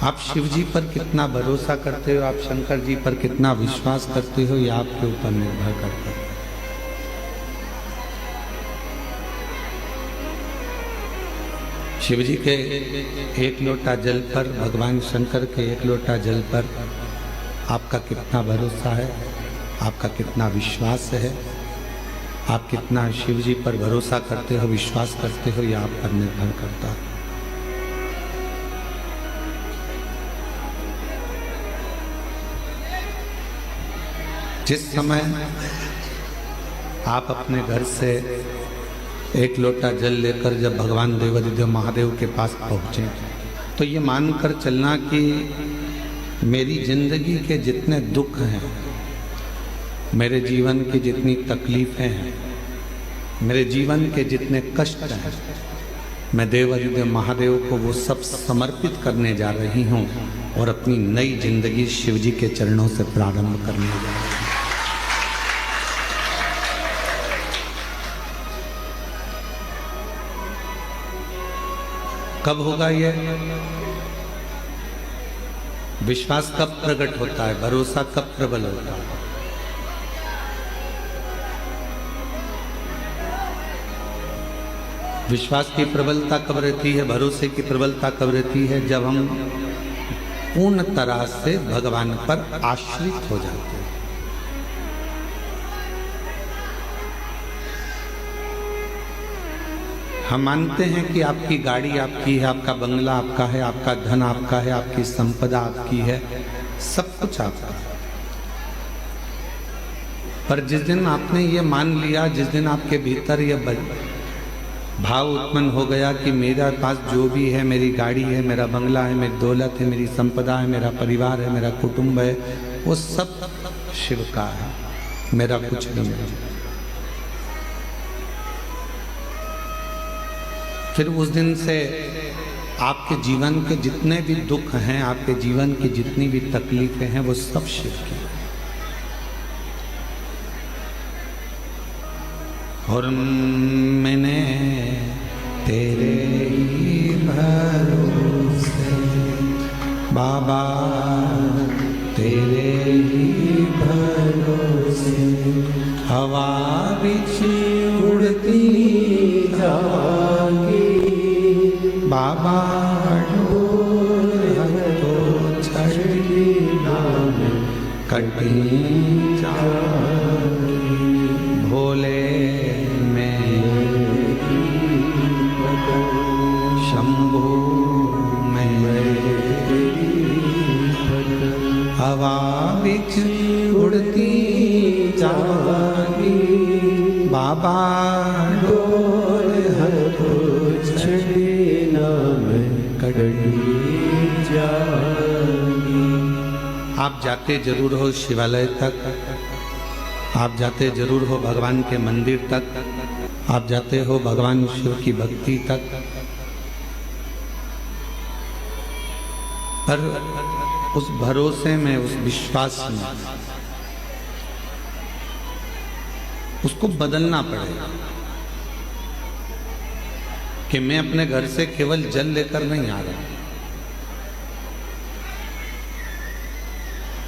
आप शिव जी पर कितना भरोसा करते हो, आप शंकर जी पर कितना विश्वास करते हो, ये आपके ऊपर निर्भर करता है। शिव जी के एक लोटा जल पर, भगवान शंकर के एक लोटा जल पर आपका कितना भरोसा है, आपका कितना विश्वास है, आप कितना शिव जी पर भरोसा करते हो, विश्वास करते हो, यह आप पर निर्भर करता है। जिस समय आप अपने घर से एक लोटा जल लेकर जब भगवान देवाधिदेव महादेव के पास पहुँचे, तो ये मानकर चलना कि मेरी जिंदगी के जितने दुख हैं, मेरे जीवन की जितनी तकलीफ़ें हैं, मेरे जीवन के जितने कष्ट हैं, मैं देवाधिदेव महादेव को वो सब समर्पित करने जा रही हूँ और अपनी नई जिंदगी शिव जी के चरणों से प्रारंभ करने जा रही हूँ। कब होगा ये? विश्वास कब प्रकट होता है, भरोसा कब प्रबल होता है? विश्वास की प्रबलता कब रहती है, भरोसे की प्रबलता कब रहती है? जब हम पूर्ण तरह से भगवान पर आश्रित हो जाते हैं। हम मानते हैं कि आपकी गाड़ी आपकी है, आपका बंगला आपका है, आपका धन आपका है, आपकी संपदा आपकी है, सब कुछ आपका है। पर जिस दिन आपने ये मान लिया, जिस दिन आपके भीतर ये भाव उत्पन्न हो गया कि मेरा पास जो भी है, मेरी गाड़ी है, मेरा बंगला है, मेरी दौलत है, मेरी संपदा है, मेरा परिवार है, मेरा कुटुंब है, वो सब शिव का है, मेरा कुछ नहीं है। फिर उस दिन से आपके जीवन के जितने भी दुख हैं, आपके जीवन की जितनी भी तकलीफें हैं, वो सब शिव की। और मैंने तेरे ही भरोसे बाबा, तेरे ही भरोसे हवा बिछ उड़ती जागी बाबा, डोर तो छड़ी नाम कटी जागी भोले में शंभू में हवा बिछ उड़ती जागी बाबा, डोर छड़ी नाम कटी जागी। आप जाते जरूर हो शिवालय तक, आप जाते जरूर हो भगवान के मंदिर तक, आप जाते हो भगवान शिव की भक्ति तक, पर उस भरोसे में, उस विश्वास में उसको बदलना पड़ेगा कि मैं अपने घर से केवल जल लेकर नहीं आ रहा,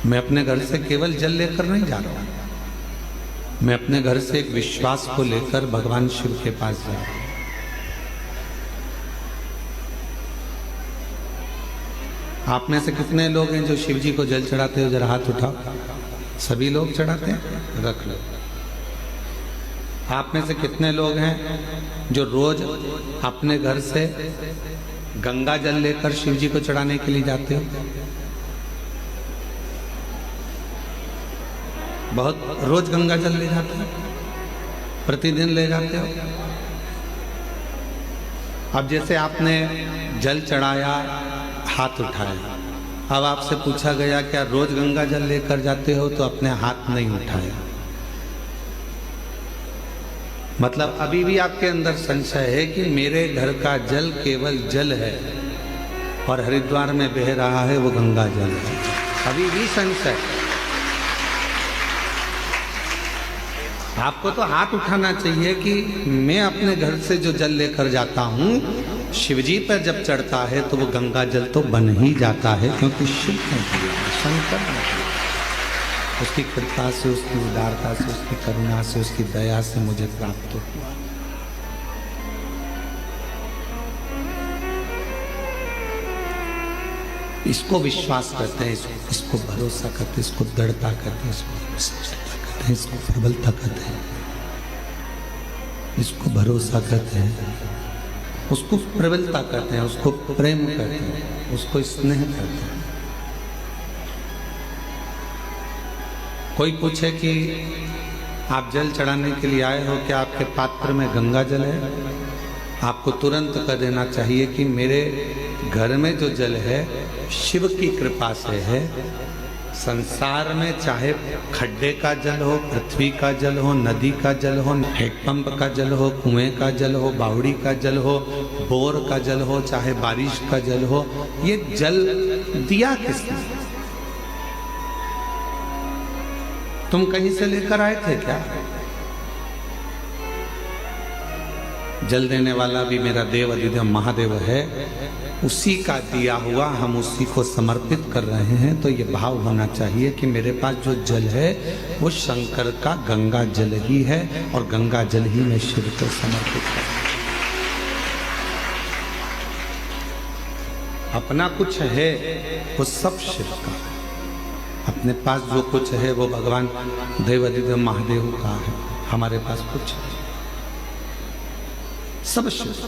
मैं अपने घर से केवल जल लेकर नहीं जा रहा, मैं अपने घर से एक विश्वास को लेकर भगवान शिव के पास जा रहा हूं। आप में से कितने लोग हैं जो शिव जी को जल चढ़ाते हो? जरा हाथ उठाओ। सभी लोग चढ़ाते हैं? रख लो। आप में से कितने लोग हैं जो रोज अपने घर से गंगा जल लेकर शिव जी को चढ़ाने के लिए जाते हो? बहुत रोज गंगा जल ले जाते हो, प्रतिदिन ले जाते हो। अब जैसे आपने जल चढ़ाया, हाथ उठाया, अब आपसे पूछा गया क्या रोज गंगा जल लेकर जाते हो? तो अपने हाथ नहीं उठाया। मतलब अभी भी आपके अंदर संशय है कि मेरे घर का जल केवल जल है और हरिद्वार में बह रहा है वो गंगा जल है। अभी भी संशय। आपको तो हाथ उठाना चाहिए कि मैं अपने घर से जो जल लेकर जाता हूँ शिवजी पर जब चढ़ता है तो वो गंगा जल तो बन ही जाता है, क्योंकि शिव ने दिया, शंकर ने दिया। उसकी कृपा से, उसकी उदारता से, उसकी करुणा से, उसकी दया से मुझे प्राप्त हुआ। इसको विश्वास करते हैं, इसको भरोसा करते हैं, इसको दृढ़ता करते हैं, इसको स्थिरता करते हैं, इसको प्रबलता करते हैं, इसको भरोसा करते हैं, उसको प्रबलता करते हैं, उसको प्रेम करते हैं, उसको स्नेह करते हैं। कोई पूछे कि आप जल चढ़ाने के लिए आए हो, क्या आपके पात्र में गंगा जल है? आपको तुरंत कह देना चाहिए कि मेरे घर में जो जल है शिव की कृपा से है। संसार में चाहे खड्डे का जल हो, पृथ्वी का जल हो, नदी का जल हो, हैंडपंप का जल हो, कुएं का जल हो, बावड़ी का जल हो, बोर का जल हो, चाहे बारिश का जल हो, ये जल दिया किसने? तुम कहीं से लेकर आए थे क्या? जल देने वाला भी मेरा देव अधिदेव महादेव है, उसी का दिया हुआ हम उसी को समर्पित कर रहे हैं। तो ये भाव होना चाहिए कि मेरे पास जो जल है वो शंकर का गंगा जल ही है और गंगा जल ही मैं शिव को समर्पित कर। अपना कुछ है वो सब शिव का, अपने पास जो कुछ है वो भगवान देव अधिदेव महादेव का है। हमारे पास कुछ है सब शिव का।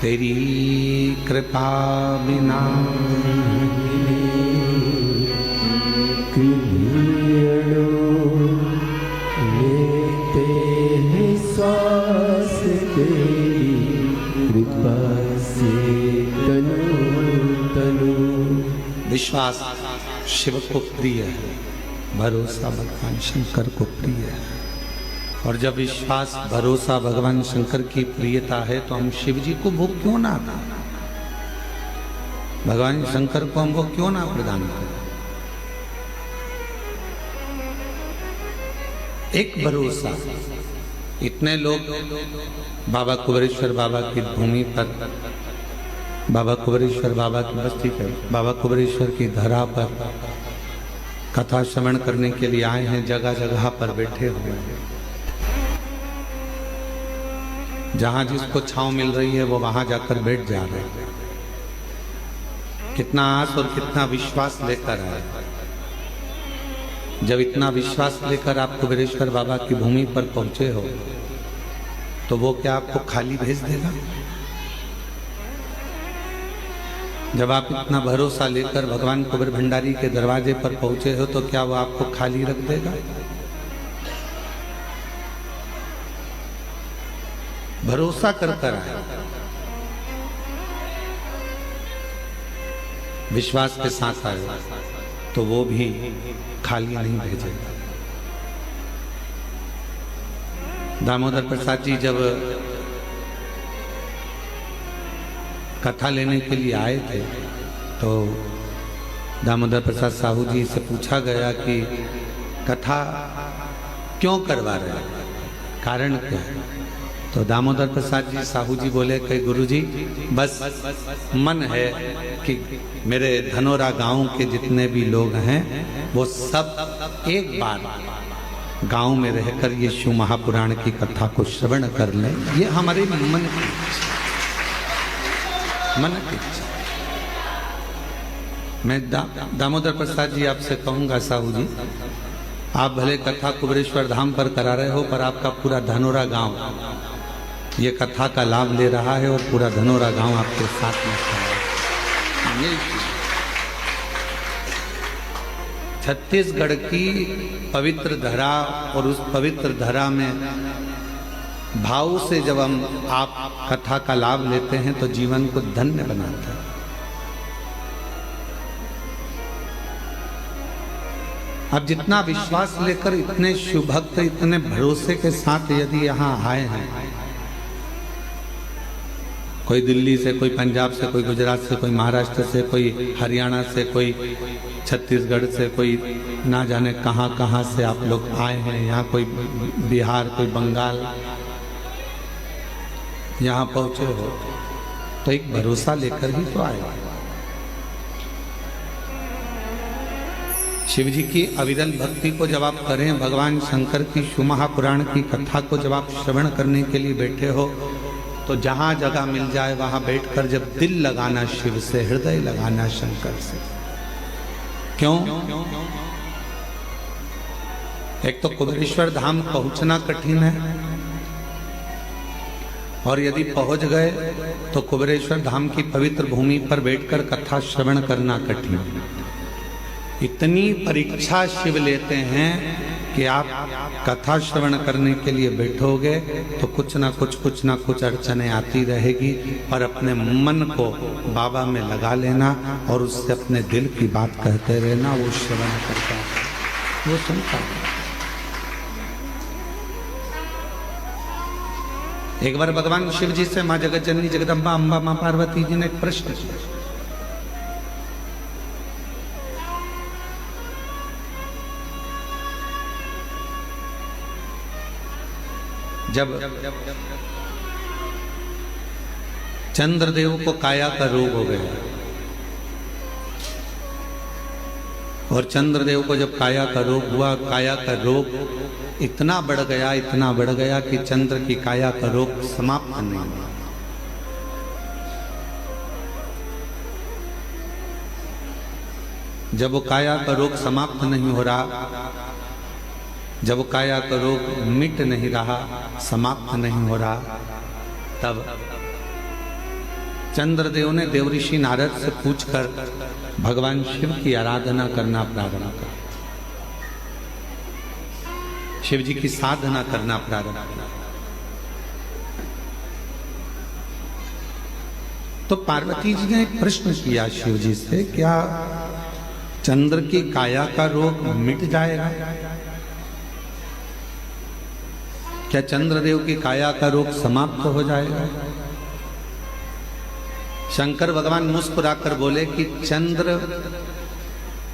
तेरी कृपा बिना लेते हैं श्वास, तेरी कृपा से तनु तनु। विश्वास शिव को प्रिय है, भरोसा भगवान शंकर को प्रिय है। और जब विश्वास भरोसा भगवान शंकर की प्रियता है तो हम शिव जी को भोग क्यों ना दें? भगवान शंकर को हम भोग क्यों ना प्रदान करें? एक भरोसा। इतने लोग बाबा कुबेरेश्वर बाबा की भूमि पर, बाबा कुबेरेश्वर बाबा की बस्ती पर, बाबा कुबेरेश्वर की धरा पर कथा श्रवण करने के लिए आए हैं। जगह जगह पर बैठे हुए हैं। जहां जिसको छांव मिल रही है वो वहां जाकर बैठ जा रहे हैं। कितना आस और कितना विश्वास लेकर आए। जब इतना विश्वास लेकर आप कुबेरेश्वर बाबा की भूमि पर पहुंचे हो तो वो क्या आपको खाली भेज देगा? जब आप इतना भरोसा लेकर भगवान कुबेर भंडारी के दरवाजे पर पहुंचे हो तो क्या वो आपको खाली रख देगा? भरोसा कर कर आए, विश्वास के साथ आए तो वो भी खाली नहीं भेजेगा। दामोदर प्रसाद जी जब कथा लेने के लिए आए थे तो दामोदर प्रसाद साहू जी से पूछा गया कि कथा क्यों करवा रहे हैं, कारण क्या है? तो दामोदर प्रसाद जी साहू जी बोले कि गुरुजी बस मन है कि मेरे धनोरा गांव के जितने भी लोग हैं वो सब एक बार गांव में रहकर ये शिव महापुराण की कथा को श्रवण कर लें। ये हमारे मन की इच्छा। मैं दामोदर प्रसाद जी आपसे कहूंगा साहू जी, आप भले कथा कुबेरेश्वर धाम पर करा रहे हो पर आपका पूरा धनोरा गांव ये कथा का लाभ ले रहा है और पूरा धनोरा गांव आपके साथ में है। छत्तीसगढ़ की पवित्र धरा और उस पवित्र धरा में भाव से जब हम आप कथा का लाभ लेते हैं तो जीवन को धन्य बनाता है। अब जितना विश्वास लेकर इतने शिव भक्त इतने भरोसे के साथ यदि यहाँ आए हैं, कोई दिल्ली से, कोई पंजाब से, कोई गुजरात से, कोई महाराष्ट्र से, कोई हरियाणा से, कोई छत्तीसगढ़ से, कोई ना जाने कहाँ कहाँ से आप लोग आए हैं यहाँ, कोई बिहार, कोई बंगाल, यहाँ पहुंचे हो तो एक भरोसा लेकर ही तो आए। शिव जी की अविरल भक्ति को जब आप करें, भगवान शंकर की शिव महापुराण की कथा को जब आप श्रवण करने के लिए बैठे हो, तो जहां जगह मिल जाए वहां बैठकर जब दिल लगाना शिव से, हृदय लगाना शंकर से। क्यों? एक तो कुबेरेश्वर धाम पहुंचना कठिन है, और यदि पहुंच गए तो कुबेरेश्वर धाम की पवित्र भूमि पर बैठकर कथा श्रवण करना कठिन है। इतनी परीक्षा शिव लेते हैं कि आप कथा श्रवण करने के लिए बैठोगे तो कुछ ना कुछ अड़चने आती रहेगी, पर अपने मन को बाबा में लगा लेना और उससे अपने दिल की बात कहते रहना। वो श्रवण करता है, वो सुनता है। एक बार भगवान शिव जी से माँ जगत जननी जगदम्बा अम्बा माँ पार्वती जी ने एक प्रश्न किया। जब चंद्रदेव को काया का रोग हो गया, और चंद्रदेव को जब काया का रोग हुआ, काया का रोग इतना बढ़ गया कि चंद्र की काया का रोग समाप्त नहीं हुआ। जब वो काया का रोग समाप्त नहीं हो रहा, जब वो काया का रोग मिट नहीं रहा, समाप्त नहीं हो रहा, तब चंद्रदेव ने देवऋषि नारद से पूछकर भगवान शिव की आराधना करना प्रारंभ किया, शिव जी की साधना करना प्रारंभ किया। तो पार्वती जी ने एक प्रश्न किया शिव जी से, क्या चंद्र की काया का रोग मिट जाएगा? क्या चंद्रदेव की काया का रोग समाप्त हो जाएगा? शंकर भगवान मुस्कुराकर बोले कि चंद्र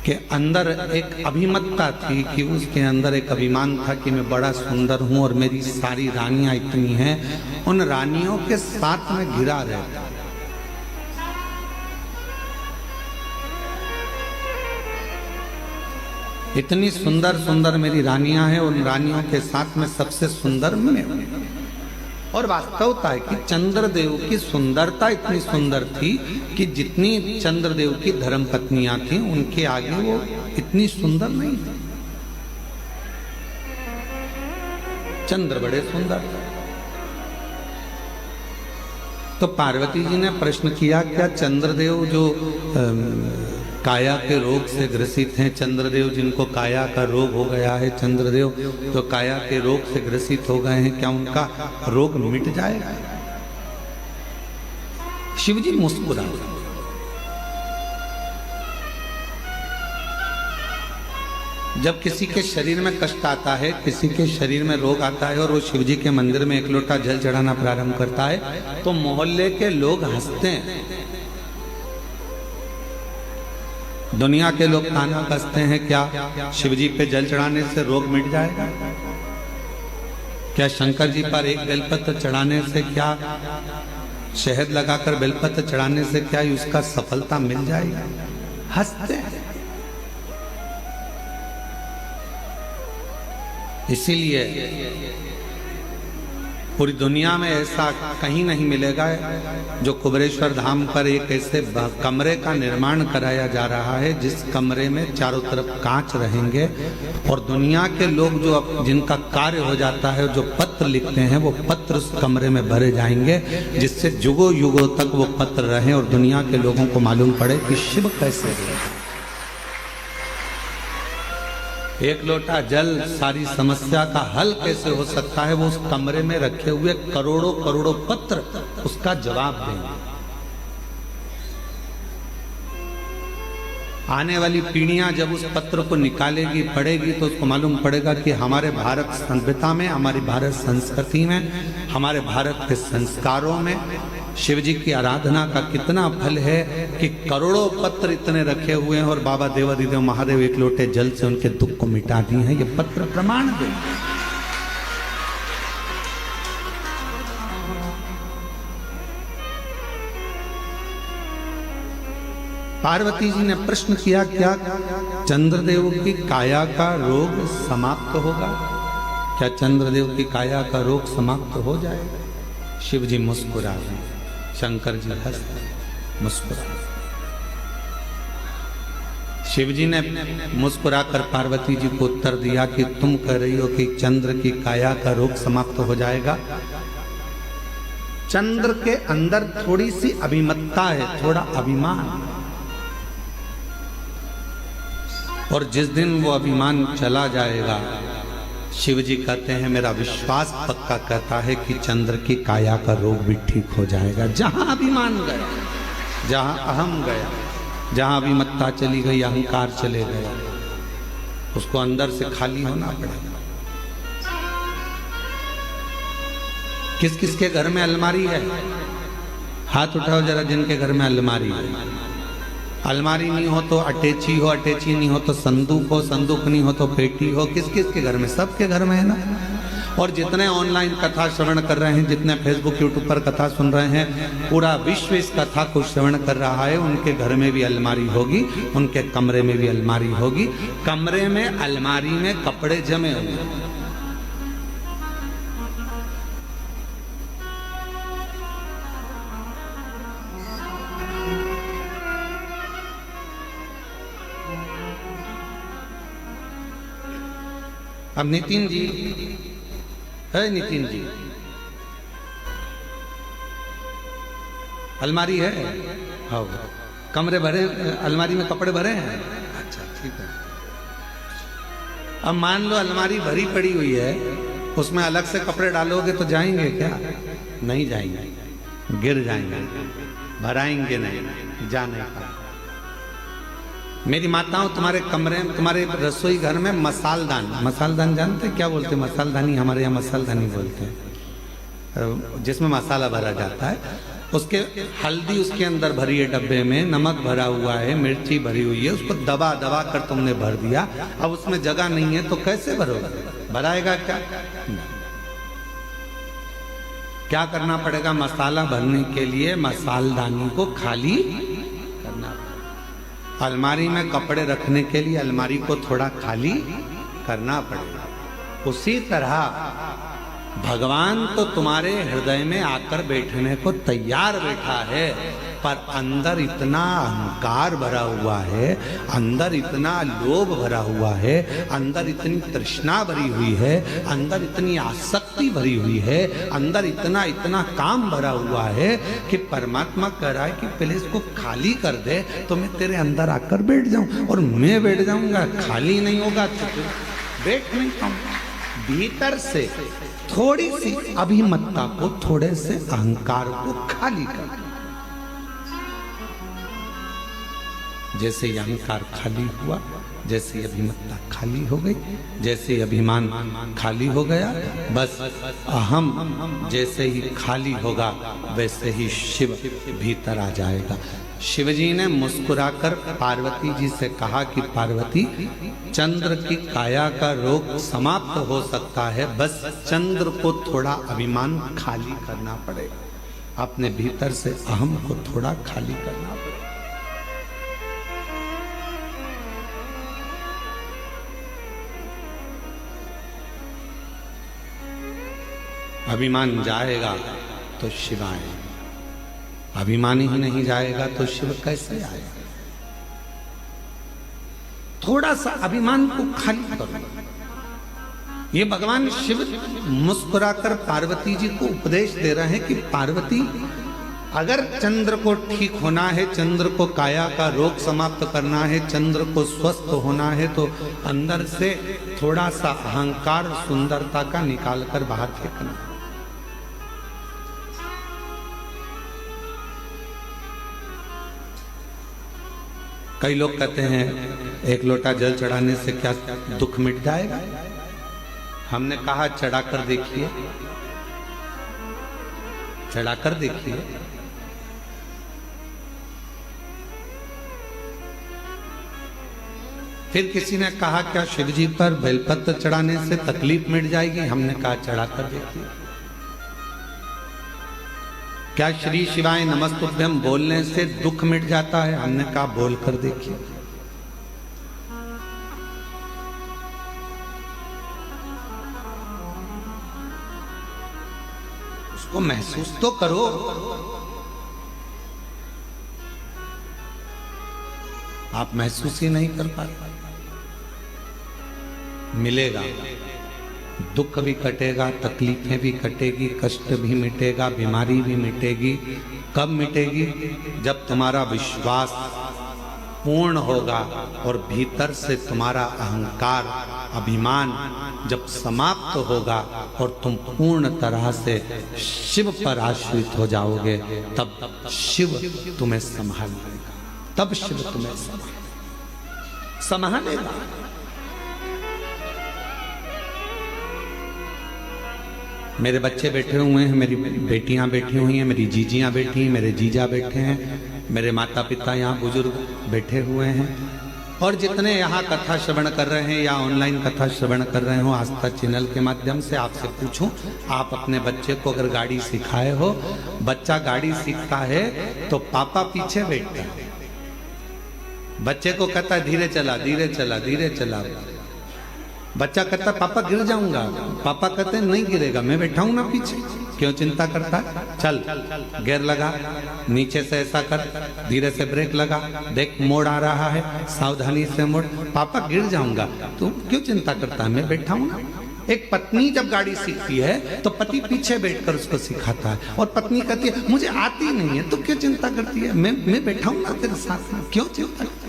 के अंदर एक अभिमतता थी, कि उसके अंदर एक अभिमान था कि मैं बड़ा सुंदर हूं और मेरी सारी रानियां इतनी हैं, उन रानियों के साथ में घिरा रहता। इतनी सुंदर सुंदर मेरी रानियां हैं, उन रानियों के साथ में सबसे सुंदर मैं हूं। और वास्तवता है कि चंद्रदेव की सुंदरता इतनी सुंदर थी कि जितनी चंद्रदेव की धर्म पत्नियां थी उनके आगे वो इतनी सुंदर नहीं थी। चंद्र बड़े सुंदर थे। तो पार्वती जी ने प्रश्न किया, क्या चंद्रदेव जो काया के रोग से ग्रसित हैं, चंद्रदेव जिनको काया का रोग हो गया है, चंद्रदेव जो काया के रोग से ग्रसित हो गए हैं, क्या उनका रोग मिट जाएगा? शिव जी मुस्कुराए। जब किसी के शरीर में कष्ट आता है, किसी के शरीर में रोग आता है और वो शिव जी के मंदिर में एक लोटा जल चढ़ाना प्रारंभ करता है, तो मोहल्ले के लोग हंसते हैं, दुनिया के लोग ताना कसते हैं, क्या शिव जी पे जल चढ़ाने से रोग मिट जाएगा? क्या शंकर जी पर एक बेलपत्र चढ़ाने से, क्या शहद लगाकर बेलपत्र चढ़ाने से क्या उसका सफलता मिल जाएगी? हंसते हैं। इसीलिए पूरी दुनिया में ऐसा कहीं नहीं मिलेगा जो कुबेरेश्वर धाम पर एक ऐसे कमरे का निर्माण कराया जा रहा है जिस कमरे में चारों तरफ कांच रहेंगे, और दुनिया के लोग जो जिनका कार्य हो जाता है, जो पत्र लिखते हैं, वो पत्र उस कमरे में भरे जाएंगे, जिससे युगों युगों तक वो पत्र रहे और दुनिया के लोगों को मालूम पड़े कि शिव कैसे है। एक लोटा जल सारी समस्या का हल कैसे हो सकता है, वो उस कमरे में रखे हुए करोड़ों करोड़ों पत्र उसका जवाब देंगे। आने वाली पीढ़ियां जब उस पत्र को निकालेगी, पढ़ेगी, तो उसको मालूम पड़ेगा कि हमारे भारत सभ्यता में, हमारी भारत संस्कृति में, हमारे भारत के संस्कारों में शिव जी की आराधना का कितना फल है कि करोड़ों पत्र इतने रखे हुए हैं और बाबा देवाधिदेव महादेव एक लोटे जल से उनके दुख को मिटा दिए हैं। ये पत्र प्रमाण दे। पार्वती जी ने प्रश्न किया, क्या चंद्रदेव की काया का रोग समाप्त होगा? क्या चंद्रदेव की काया का रोग समाप्त हो जाएगा? शिव जी मुस्कुरा रहे, शंकर जी हंस मुस्कुरा। शिव जी ने मुस्कुराकर पार्वती जी को उत्तर दिया कि तुम कह रही हो कि चंद्र की काया का रोग समाप्त हो जाएगा। चंद्र के अंदर थोड़ी सी अभिमत्ता है, थोड़ा अभिमान, और जिस दिन वो अभिमान चला जाएगा, शिव जी कहते हैं मेरा विश्वास पक्का कहता है कि चंद्र की काया का रोग भी ठीक हो जाएगा। जहां अभिमान गया, जहां अहम गया, जहां अभिमत्ता चली गई, अहंकार चले गए, उसको अंदर से खाली होना पड़ेगा। किस किस के घर में अलमारी है? हाथ उठाओ जरा जिनके घर में अलमारी है। अलमारी नहीं हो तो अटैची हो, अटैची नहीं हो तो संदूक हो, संदूक नहीं हो तो पेटी हो। किस किस के घर में? सबके घर में है ना। और जितने ऑनलाइन कथा श्रवण कर रहे हैं, जितने फेसबुक यूट्यूब पर कथा सुन रहे हैं, पूरा विश्व इस कथा को श्रवण कर रहा है। उनके घर में भी अलमारी होगी, उनके कमरे में भी अलमारी होगी। कमरे में अलमारी में कपड़े जमे होंगे। अब नितिन जी है, नितिन जी अलमारी है? हाँ, कमरे भरे, अलमारी में कपड़े भरे हैं? अच्छा ठीक है। अब मान लो अलमारी भरी पड़ी हुई है, उसमें अलग से कपड़े डालोगे तो जाएंगे क्या? नहीं जाएंगे, गिर जाएंगे, भराएंगे नहीं, जा नहीं पाएंगे। मेरी माताओं, तुम्हारे कमरे में, तुम्हारे रसोई घर में मसालदान, मसालदान जानते क्या बोलते हैं? मसालदानी, हमारे यहाँ मसालदानी बोलते हैं, जिसमें मसाला भरा जाता है। उसके हल्दी उसके अंदर भरी है डब्बे में, नमक भरा हुआ है, मिर्ची भरी हुई है, उसको दबा दबा कर तुमने भर दिया। अब उसमें जगह नहीं है तो कैसे भरोगे? भराएगा क्या? क्या करना पड़ेगा? मसाला भरने के लिए मसालदानी को खाली करना पड़ेगा। अलमारी में कपड़े रखने के लिए अलमारी को थोड़ा खाली करना पड़ेगा। उसी तरह भगवान तो तुम्हारे हृदय में आकर बैठने को तैयार बैठा है, पर अंदर इतना अहंकार भरा हुआ है, अंदर इतना लोभ भरा हुआ है, अंदर इतनी तृष्णा भरी हुई है, अंदर इतनी आसक्ति भरी हुई है, अंदर इतना इतना काम भरा हुआ है कि परमात्मा कह रहा है कि पहले इसको खाली कर दे तो मैं तेरे अंदर आकर बैठ जाऊं। और मैं बैठ जाऊंगा, खाली नहीं होगा तो बैठ नहीं पाऊंगा। भीतर से थोड़ी सी अभिमत्ता को, थोड़े से अहंकार को खाली कर। जैसे ही अहंकार खाली हुआ, जैसे अभिमत्ता खाली हो गई, जैसे अभिमान खाली हो गया, बस अहम जैसे ही खाली होगा वैसे ही शिव भीतर आ जाएगा। शिवजी ने मुस्कुराकर पार्वती जी से कहा कि पार्वती, चंद्र की काया का रोग समाप्त हो सकता है, बस चंद्र को थोड़ा अभिमान खाली करना पड़ेगा, अपने भीतर से अहम को थोड़ा खाली करना पड़ेगा। अभिमान जाएगा तो शिव आएगा, अभिमान ही नहीं जाएगा तो शिव कैसे आएगा? थोड़ा सा अभिमान को खाली करो। ये भगवान शिव मुस्कुराकर पार्वती जी को उपदेश दे रहे हैं कि पार्वती, अगर चंद्र को ठीक होना है, चंद्र को काया का रोग समाप्त करना है, चंद्र को स्वस्थ होना है, तो अंदर से थोड़ा सा अहंकार सुंदरता का निकालकर बाहर फेंकना। कई लोग कहते हैं एक लोटा जल चढ़ाने से क्या दुख मिट जाएगा? हमने कहा चढ़ाकर देखिए, चढ़ाकर देखिए। फिर किसी ने कहा क्या शिव जी पर बेलपत्र चढ़ाने से तकलीफ मिट जाएगी? हमने कहा चढ़ाकर देखिए। क्या श्री शिवाय नमस्तुभ्यम बोलने से दुख मिट जाता है? हमने कहा बोल कर देखिए। उसको महसूस तो करो। आप महसूस ही नहीं कर पाते। मिलेगा, दुख भी कटेगा, तकलीफें भी कटेगी, कष्ट भी मिटेगा, बीमारी भी मिटेगी। कब मिटेगी? जब तुम्हारा विश्वास पूर्ण होगा और भीतर से तुम्हारा अहंकार, अभिमान जब समाप्त होगा और तुम पूर्ण तरह से शिव पर आश्रित हो जाओगे, तब शिव तुम्हें संभाल लेगा। तब शिव तुम्हें संभालेगा। मेरे बच्चे बैठे हुए हैं, मेरी बेटियां बैठी हुई हैं, मेरी जीजियां बैठी हैं, मेरे जीजा बैठे हैं, मेरे माता पिता यहाँ बुजुर्ग बैठे हुए हैं, और जितने यहाँ कथा श्रवण कर रहे हैं या ऑनलाइन कथा श्रवण कर रहे हो आस्था चैनल के माध्यम से, आपसे पूछूं, आप अपने बच्चे को अगर गाड़ी सिखाए हो, बच्चा गाड़ी सीखता है तो पापा पीछे बैठता है, बच्चे को कहता है धीरे चला धीरे चला धीरे चला। बच्चा कहता पापा गिर जाऊंगा, पापा कहते नहीं गिरेगा, मैं बैठा हूं ना पीछे, क्यों चिंता करता? चल गियर लगा, नीचे से ऐसा कर, धीरे से ब्रेक लगा, देख मोड़ आ रहा है, सावधानी से मोड़। पापा गिर जाऊंगा, तू क्यों चिंता करता है, मैं बैठा हूं ना। एक पत्नी जब गाड़ी सीखती है तो पति पीछे बैठकर उसको सिखाता है, और पत्नी कहती है मुझे आती नहीं है, तो क्यों चिंता करती है, मैं बैठा हूं ना तेरे साथ में, क्यों चिंता करती?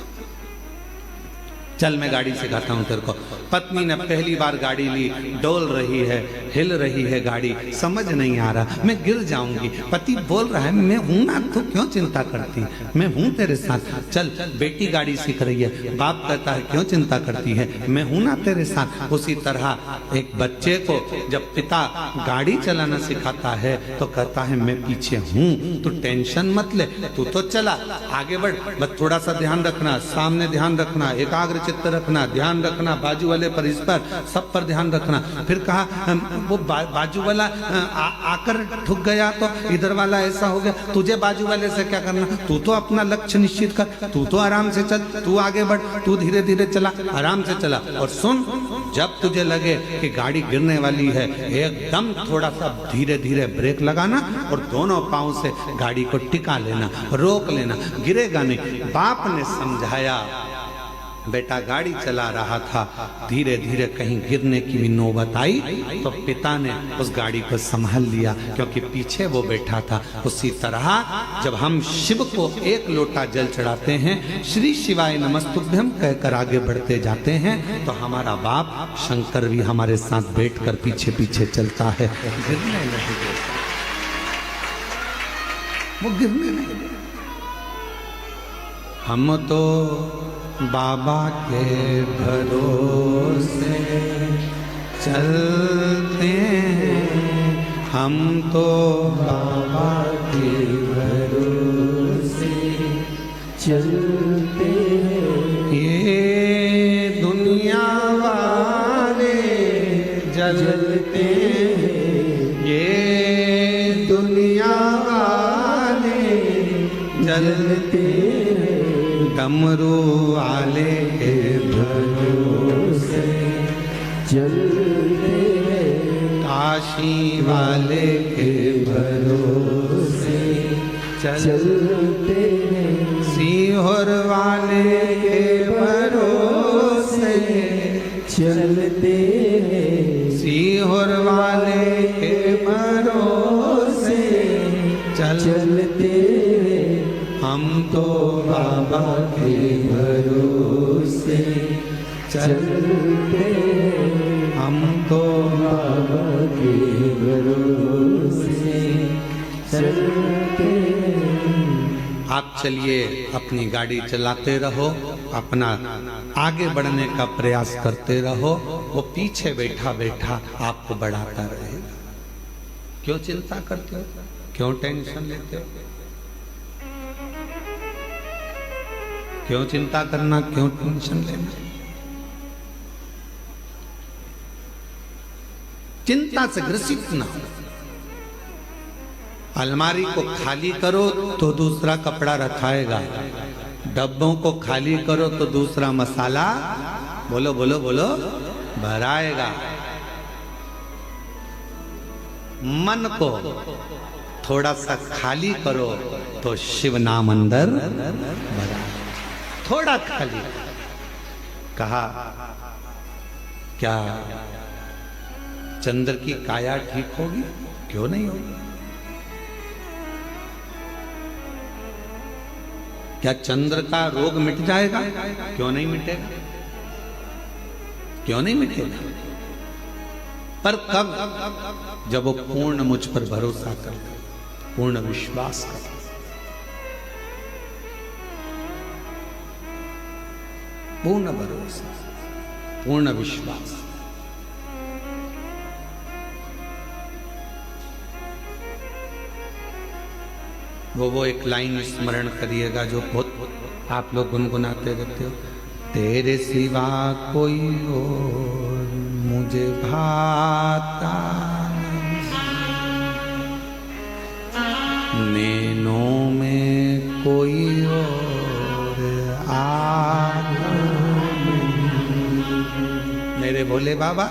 चल मैं गाड़ी सिखाता हूं तेरे को। पत्नी ने पहली बार गाड़ी ली, डोल रही है, हिल रही है गाड़ी, समझ नहीं आ रहा, मैं गिर जाऊंगी। पति बोल रहा है मैं हूं ना, तो क्यों चिंता करती, मैं हूं तेरे साथ। चल बेटी गाड़ी सीख रही है, बाप कहता है क्यों चिंता करती है, मैं हूं ना तेरे साथ। उसी तरह एक बच्चे को जब पिता गाड़ी चलाना सिखाता है तो कहता है मैं पीछे हूं, तू टेंशन मत ले, तू तो चला आगे बढ़, बस थोड़ा सा ध्यान रखना, सामने ध्यान रखना, एकाग्र चित्त रखना, ध्यान रखना, बाजू वाले पर, इस पर, सब पर ध्यान रखना। फिर कहा वो बाजू वाला आकर ठुक गया तो इधर वाला ऐसा हो गया, तुझे बाजू वाले से क्या करना, तू तो अपना लक्ष्य निश्चित कर, तू तो आराम से चल, तू आगे बढ़, तू धीरे धीरे चला, आराम से चला। और सुन, जब तुझे लगे कि गाड़ी गिरने वाली है, एकदम थोड़ा सा धीरे धीरे ब्रेक लगाना और दोनों पांव से गाड़ी को टिका लेना, रोक लेना, गिरेगा नहीं। बाप ने समझाया, बेटा गाड़ी चला रहा था, धीरे धीरे कहीं गिरने की भी नौबत आई तो पिता ने उस गाड़ी को संभाल लिया, क्योंकि पीछे वो बैठा था। उसी तरह जब हम शिव को एक लोटा जल चढ़ाते हैं, श्री शिवाय नमस्तुभ्यम कहकर आगे बढ़ते जाते हैं, तो हमारा बाप शंकर भी हमारे साथ बैठकर पीछे पीछे चलता है। गिरने नहीं देता, वो गिरने नहीं देता। हम तो बाबा के भरोसे चलते हैं, हम तो बाबा के भरोसे चलते हैं। ये दुनिया वाले जलते हैं, ये दुनिया वाले जलते हैं, डमरू वाले के भरोसे चलते हैं, काशी वाले के भरोसे चलते हैं, सीहोर वाले के भरोसे चलते हैं, सीहोर वाले के भरोसे चलते हैं। हम तो बाबा के भरोसे चलते हैं, हम तो बाबा के भरोसे चलते हैं। आप चलिए, अपनी गाड़ी चलाते रहो, अपना आगे बढ़ने का प्रयास करते रहो, वो पीछे बैठा बैठा आपको बढ़ाता रहेगा। क्यों चिंता करते हो, क्यों टेंशन लेते हो, क्यों चिंता करना, क्यों टेंशन लेना? चिंता से ग्रसित ना हो। अलमारी को खाली करो तो दूसरा कपड़ा रखाएगा, डब्बों को खाली करो तो दूसरा मसाला बोलो बोलो बोलो भराएगा। मन को थोड़ा सा खाली करो तो शिव नाम अंदर भरा। थोड़ा खाली कहा, क्या चंद्र की काया ठीक होगी? क्यों नहीं होगी? क्या चंद्र का रोग मिट जाएगा? क्यों नहीं मिटेगा? क्यों नहीं मिटेगा? पर कब? जब वो पूर्ण मुझ पर भरोसा कर, पूर्ण विश्वास कर। पूर्ण भरोसा, पूर्ण विश्वास। वो एक लाइन स्मरण करिएगा जो बहुत आप लोग गुनगुनाते रहते हो। तेरे सिवा कोई और मुझे भाता नहीं, नैनों में कोई और आता नहीं। मेरे भोले बाबा,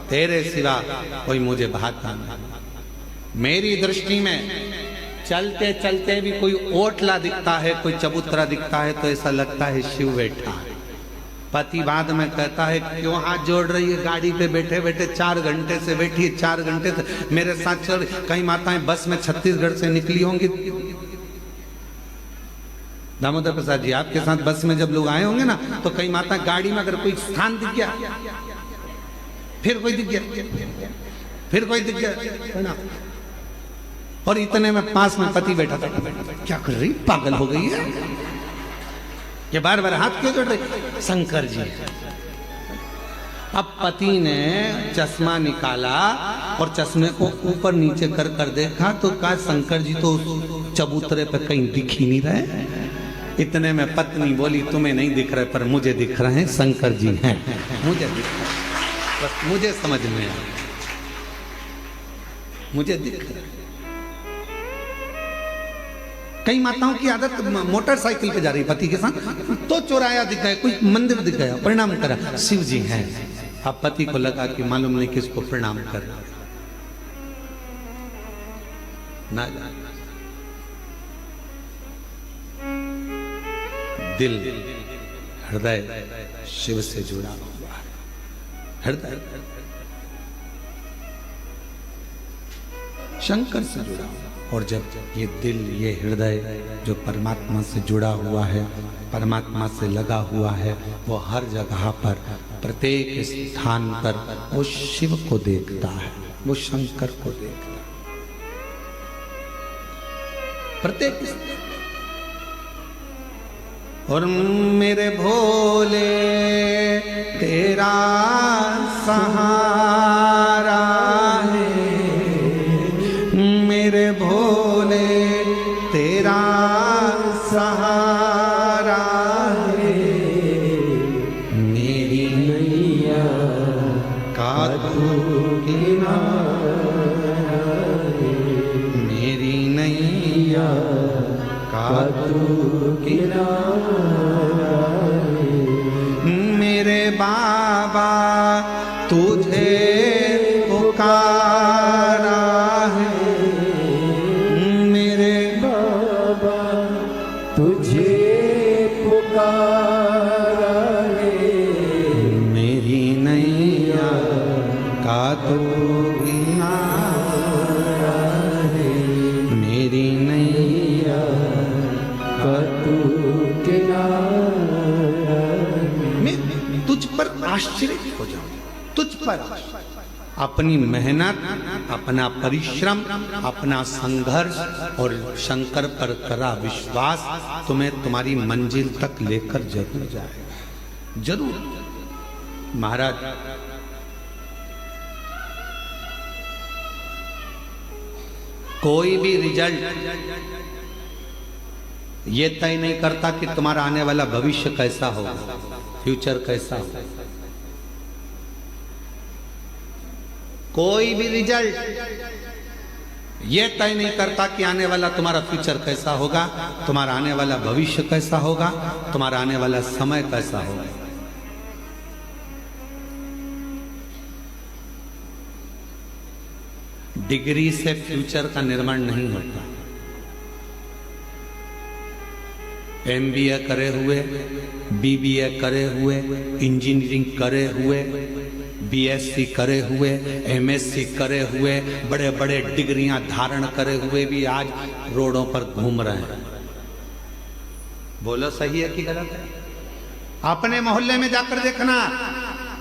तेरे सिवा कोई मुझे भाता नहीं। मेरी दृष्टि में चलते चलते भी कोई ओटला दिखता है, कोई चबूतरा दिखता है तो ऐसा लगता है शिव बैठा है। पति बाद में कहता है क्यों हाथ जोड़ रही है, गाड़ी पे बैठे बैठे 4 घंटे से बैठी है, 4 घंटे से मेरे साथ चल। कई माताएं बस में छत्तीसगढ़ से निकली होंगी। दामोदर प्रसाद जी, आपके साथ बस में जब लोग आए होंगे ना, तो कई माता गाड़ी में अगर कोई स्थान दिख गया, फिर कोई दिख गया, फिर कोई दिख गया, और इतने में पास में पति बैठा था। क्या कर रही, पागल हो गई है, ये बार बार हाथ क्यों जोड़ रही? शंकर जी। अब पति ने चश्मा निकाला और चश्मे को ऊपर नीचे कर कर देखा तो कहा शंकर जी तो चबूतरे पे कहीं दिख ही नहीं रहे। इतने में पत्नी बोली तुम्हें नहीं दिख रहे पर मुझे दिख रहे हैं, शंकर जी हैं, मुझे दिख रहे, बस मुझे समझ में आया, मुझे दिख रहे। कई माताओं की आदत मोटरसाइकिल पे जा रही पति के साथ, तो चौराया दिख गया, कोई मंदिर दिख गया, प्रणाम करा, शिव जी हैं। अब पति को लगा कि मालूम नहीं किसको प्रणाम कर ना। दिल हृदय शिव से जुड़ा हुआ है, हृदय शंकर से जुड़ा हुआ। और जब ये दिल, ये हृदय जो परमात्मा से जुड़ा हुआ है, परमात्मा से लगा हुआ है, वो हर जगह पर, प्रत्येक स्थान पर वो शिव को देखता है, वो शंकर को देखता है। प्रत्येक। और मेरे भोले तेरा सहारा है, मेरे भोले तेरा सहारा है, मेरी नैया का तू किनारा है, मेरी नैया का तू किनारा है, मेरे बाबा तुझे पुकारा है, तुझे पुकारा है, मेरी नैया का तू किनारा है, मेरी नैया का तू किनारा है। मैं तुझ पर आश्चर्य हो जाऊं, तुझ पर अपनी मेहनत, अपना परिश्रम, अपना संघर्ष और शंकर पर करा विश्वास तुम्हें तुम्हारी मंजिल तक लेकर जरूर जाएगा, जरूर। महाराज कोई भी रिजल्ट ये तय नहीं करता कि तुम्हारा आने वाला भविष्य कैसा होगा, फ्यूचर कैसा होगा। कोई भी रिजल्ट ये तय नहीं करता कि आने वाला तुम्हारा फ्यूचर कैसा होगा, तुम्हारा आने वाला भविष्य कैसा होगा, तुम्हारा आने वाला समय कैसा होगा। डिग्री से फ्यूचर का निर्माण नहीं होता। MBA करे हुए, BBA करे हुए, इंजीनियरिंग करे हुए, BSc करे हुए, MSc करे हुए, बड़े बड़े डिग्रियां धारण करे हुए भी आज रोडों पर घूम रहे हैं। बोलो सही है कि गलत है? अपने मोहल्ले में जाकर देखना,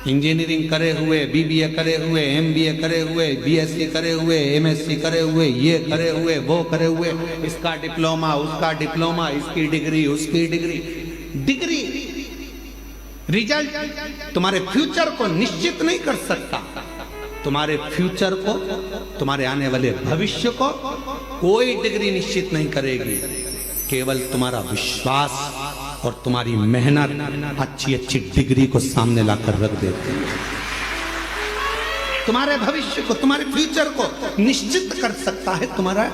इंजीनियरिंग करे हुए, BBA करे हुए, MBA करे हुए, BSc करे हुए, MSc करे हुए, ये करे हुए, वो करे हुए, इसका डिप्लोमा, उसका डिप्लोमा, इसकी डिग्री, उसकी डिग्री। डिग्री रिजल्ट तुम्हारे फ्यूचर को निश्चित नहीं कर सकता। तुम्हारे फ्यूचर को, तुम्हारे आने वाले भविष्य को कोई डिग्री निश्चित नहीं करेगी। केवल तुम्हारा विश्वास और तुम्हारी मेहनत अच्छी अच्छी डिग्री को सामने लाकर रख देती है। तुम्हारे भविष्य को, तुम्हारे फ्यूचर को निश्चित कर सकता है तुम्हारा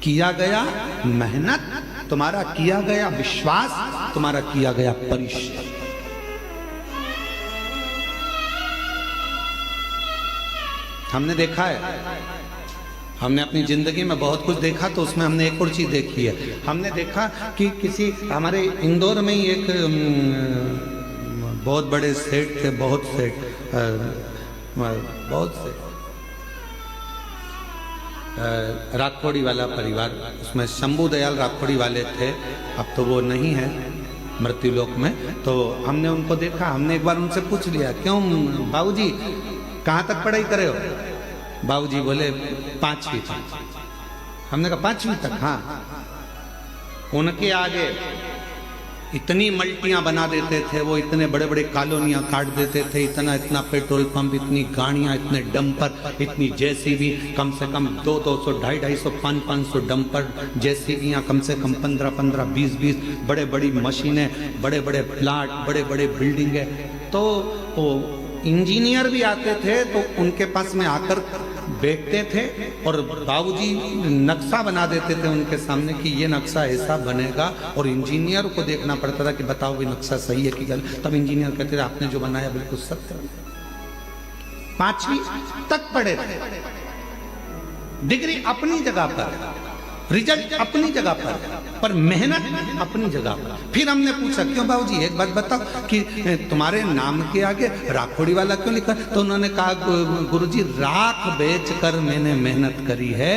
किया गया मेहनत, तुम्हारा किया गया विश्वास, तुम्हारा किया गया परिश्रम। हमने देखा है, हमने अपनी जिंदगी में बहुत कुछ देखा, तो उसमें हमने एक और चीज देखी है। हमने देखा कि किसी हमारे इंदौर में ही एक बहुत बड़े सेठ थे, बहुत से राखोड़ी वाला परिवार, उसमें शंभू दयाल राखोड़ी वाले थे। अब तो वो नहीं है मृत्युलोक में। तो हमने उनको देखा, हमने एक बार उनसे पूछ लिया, क्यों बाबूजी कहाँ तक पढ़ाई करे हो? बाबूजी बोले 5वीं तक। हमने कहा 5वीं तक? हाँ। उनके आगे इतनी मल्टियां बना देते थे वो, इतने बड़े बड़े कॉलोनियां काट देते थे, इतना इतना पेट्रोल पंप, इतनी गाड़ियां, इतने डंपर, इतनी जेसीबी, कम से कम 200, 250, 500 डंपर, जेसीबियां कम से कम 15, 20 बड़े बड़ी मशीनें, बड़े बड़े प्लाट, बड़े बड़े बिल्डिंगें। तो वो इंजीनियर भी आते थे तो उनके पास में आकर बैठते थे और बाबूजी नक्शा बना देते थे उनके सामने कि ये नक्शा ऐसा बनेगा, और इंजीनियर को देखना पड़ता था कि बताओ भी नक्शा सही है कि गलत। तब इंजीनियर कहते थे आपने जो बनाया बिल्कुल सत्य। 5वीं तक पढ़े थे, डिग्री अपनी जगह पर, रिजल्ट अपनी जगह पर मेहनत अपनी जगह पर। फिर हमने पूछा, क्यों बाबूजी एक बात बताओ कि तुम्हारे नाम के आगे राखोड़ी वाला क्यों लिखा? तो उन्होंने कहा, गुरुजी राख बेचकर मैंने मेहनत करी है,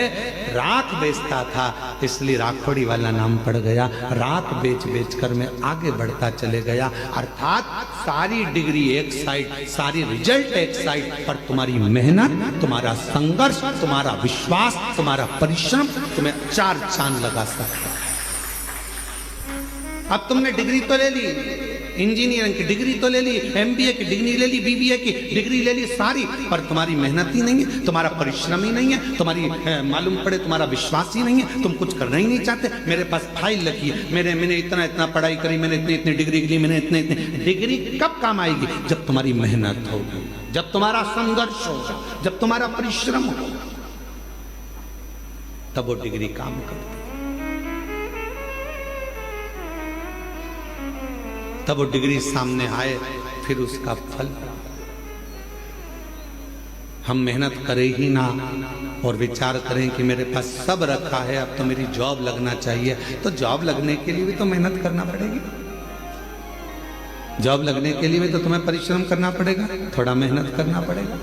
राख बेचता था इसलिए राखोड़ी वाला नाम पड़ गया, राख बेच कर मैं आगे बढ़ता चले गया। अर्थात सारी डिग्री एक साइड, सारी रिजल्ट एक साइड, पर तुम्हारी मेहनत, तुम्हारा संघर्ष, तुम्हारा विश्वास, तुम्हारा परिश्रम तुम्हें 4 चांद लगा सकता है। अब तुमने डिग्री तो ले ली, इंजीनियरिंग की डिग्री तो ले ली, MBA की डिग्री ले ली, BBA की डिग्री ले ली सारी, पर तुम्हारी मेहनत ही नहीं है, तुम्हारा परिश्रम ही नहीं है, तुम्हारी मालूम पड़े तुम्हारा विश्वास ही नहीं है, तुम कुछ करना ही नहीं चाहते। मेरे पास फाइल रखी है, मैंने इतना पढ़ाई करी, मैंने इतनी डिग्री ली, मैंने इतने डिग्री कब काम आएगी? जब तुम्हारी मेहनत होगी, जब तुम्हारा संघर्ष होगा, जब तुम्हारा परिश्रम होगा, तब वो डिग्री काम करती, तब वो डिग्री सामने आए, फिर उसका फल। हम मेहनत करें ही ना और विचार करें कि मेरे पास सब रखा है, अब तो मेरी जॉब लगना चाहिए, तो जॉब लगने के लिए भी तो मेहनत करना पड़ेगी। जॉब लगने के लिए भी तो तुम्हें परिश्रम करना पड़ेगा, थोड़ा मेहनत करना पड़ेगा,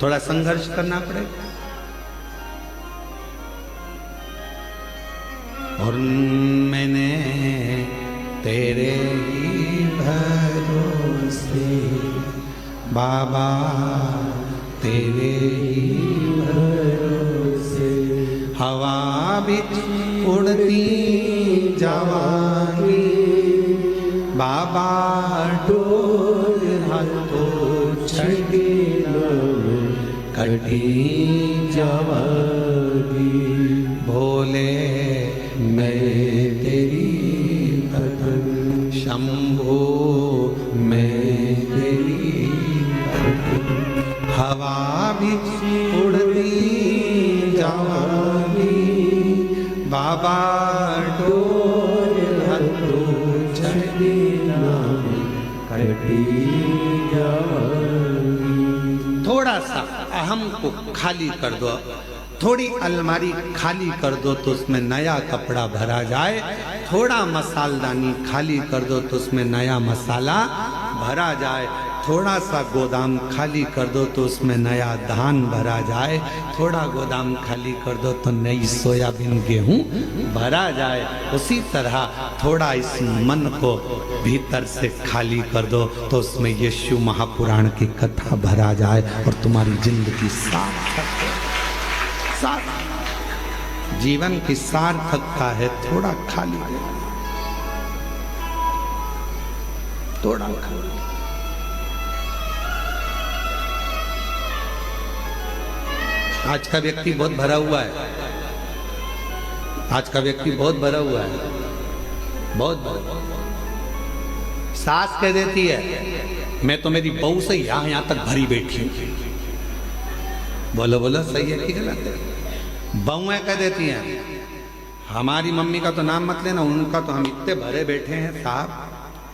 थोड़ा संघर्ष करना पड़ेगा। और मैंने तेरे ही भरोसे बाबा, तेरे ही भरोसे हवा बिच उड़ती जावांगी बाबा, डोर हाथों छड़ी कटी जावांगी। भोले मैं तेरी भक्ति, शंभो मैं तेरी भक्ति, हवा भी उड़ बाबा डोर हतो चली नाम कटी जाएगी। थोड़ा सा अहम को खाली कर दो, थोड़ी अलमारी खाली कर दो तो उसमें नया कपड़ा भरा जाए, थोड़ा मसालदानी खाली कर दो तो उसमें नया मसाला भरा जाए, थोड़ा सा गोदाम खाली कर दो तो उसमें नया धान भरा जाए, थोड़ा गोदाम खाली कर दो तो नई सोयाबीन गेहूं भरा जाए। उसी तरह थोड़ा इस मन को भीतर से खाली कर दो तो उसमें यीशु महापुराण की कथा भरा जाए और तुम्हारी जिंदगी सार्थक जीवन की सार्थकता है थोड़ा खाली दे, थोड़ा खाली। आज का व्यक्ति बहुत भरा हुआ है, आज का व्यक्ति बहुत भरा हुआ है, बहुत भरा। सास कह देती है मैं तो मेरी बहू से यहां तक भरी बैठी हूं। बोलो बोलो सही है कि गलत है? बहुएं कह देती हैं हमारी मम्मी का तो नाम मत लेना, उनका तो हम इतने भरे बैठे हैं साहब,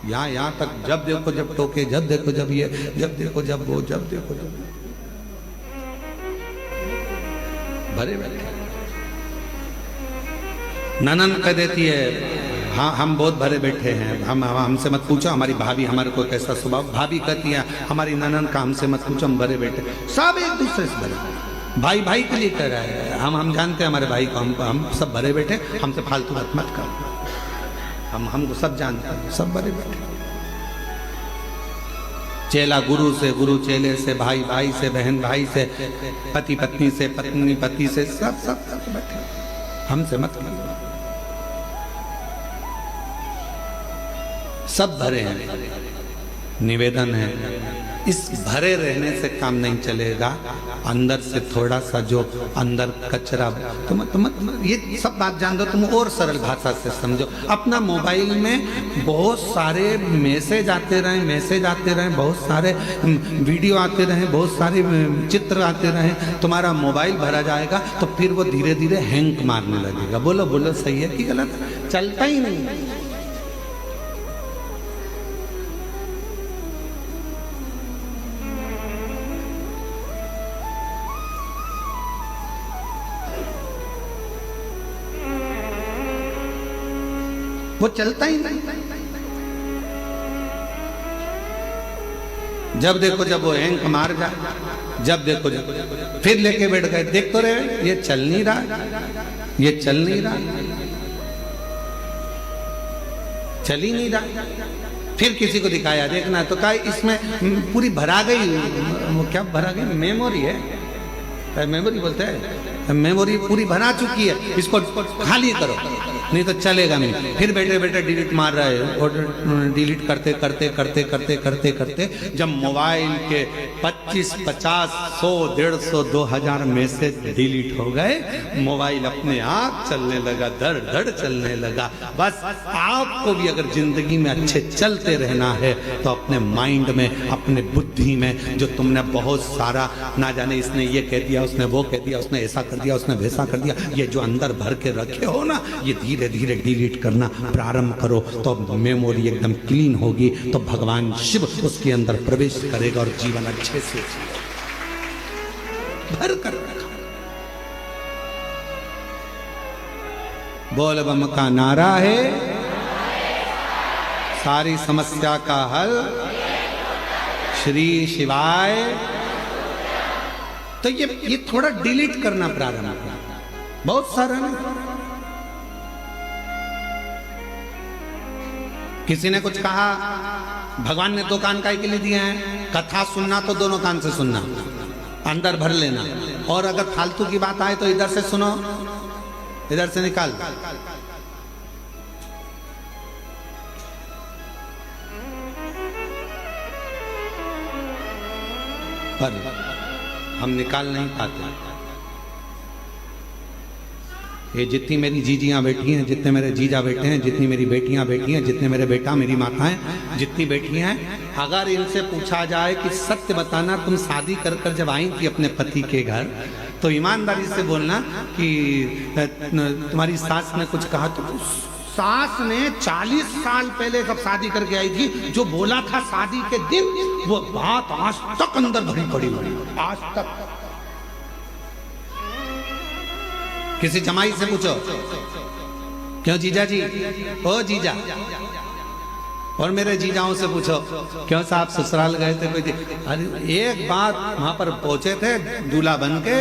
यहाँ तक जब देखो जब टोके, जब देखो जब ये, जब देखो जब वो, जब देखो जब भरे बैठे। ननन कह देती है हाँ हम बहुत भरे बैठे हैं, हमसे मत पूछो, हमारी भाभी हमारे को कैसा स्वभाव। भाभी कहती है हमारी ननन का हमसे मत पूछो, हम भरे बैठे। सब एक दूसरे से भरे, भाई भाई के लिए कह रहा है। हम जानते हैं हमारे भाई को, हम सब भरे बैठे, हमसे फालतू बात मत कर। हमको सब जानते हैं, सब भरे बैठे। चेला गुरु से, गुरु चेले से, भाई भाई से, बहन भाई से, पति पत्नी से, पत्नी पति से, सब सब बैठे, हमसे मत कर। सब भरे हैं। निवेदन है इस भरे रहने से काम नहीं चलेगा, अंदर से थोड़ा सा जो अंदर कचरा, तुम ये सब बात जान दो, तुम और सरल भाषा से समझो। अपना मोबाइल में बहुत सारे मैसेज आते रहे, बहुत सारे वीडियो आते रहे, बहुत सारे चित्र आते रहे, तुम्हारा मोबाइल भरा जाएगा तो फिर वो धीरे धीरे हैंग मारने लगेगा। बोलो बोलो सही है कि गलत? चलता ही नहीं। वो चलता ही नहीं। जब देखो जब वो हैंग मार जाए, जब देखो जब फिर लेके बैठ गए, देख तो रहे ये चल नहीं रहा, ये चल नहीं रहा, चल ही नहीं रहा। फिर किसी को दिखाया देखना तो कहा इसमें पूरी भरा गई, वो क्या भरा गई? मेमोरी है, मेमोरी बोलते हैं, मेमोरी पूरी भरा चुकी है, इसको खाली करो नहीं तो चलेगा नहीं। फिर बैठे बैठे डिलीट मार रहा है, और डिलीट करते करते करते करते करते करते जब मोबाइल के 25, 50, 100, 150, 2000 मैसेज डिलीट हो गए, मोबाइल अपने आप चलने लगा, धड़ धड़ चलने लगा। बस आपको भी अगर जिंदगी में अच्छे चलते रहना है तो अपने माइंड में, अपने बुद्धि में जो तुमने बहुत सारा ना जाने इसने ये कह दिया, उसने वो कह दिया, उसने ऐसा कर दिया, उसने वैसा कर दिया, ये जो अंदर भर के रखे हो ना, ये धीरे धीरे डिलीट करना प्रारंभ करो तो मेमोरी एकदम क्लीन होगी, तो भगवान शिव उसके अंदर प्रवेश करेगा और जीवन अच्छे से भर कर रखा। बोल बम का नारा है, सारी समस्या का हल श्री शिवाय। तो ये थोड़ा डिलीट करना प्रारंभ करना, बहुत सारा ना। किसी ने कुछ कहा, भगवान ने 2 कान काहे के लिए दिए हैं? कथा सुनना तो दोनों कान से सुनना, अंदर भर लेना, और अगर फालतू की बात आए तो इधर से सुनो, इधर से निकाल। पर हम निकाल नहीं पाते। ये जितनी मेरी जीजियाँ बैठी हैं, जितने मेरे जीजा बैठे हैं, जितनी मेरी बेटियां बैठी हैं, जितने मेरे बेटा मेरी माताएं जितनी बैठी हैं, अगर इनसे पूछा जाए कि सत्य बताना, तुम शादी कर जब आई थी अपने पति के घर तो ईमानदारी से बोलना कि तुम्हारी सास ने कुछ कहा तो सास ने 40 साल पहले जब शादी करके आई थी जो बोला था शादी के दिन, वो बात आज तक अंदर भरी पड़ी आज तक। किसी जमाई से पूछो, क्यों जीजा जी, ओ जीजा, और मेरे जीजाओं से पूछो क्यों साहब ससुराल गए थे कोई। अरे एक बात, वहां पर पहुंचे थे दूल्हा बन के,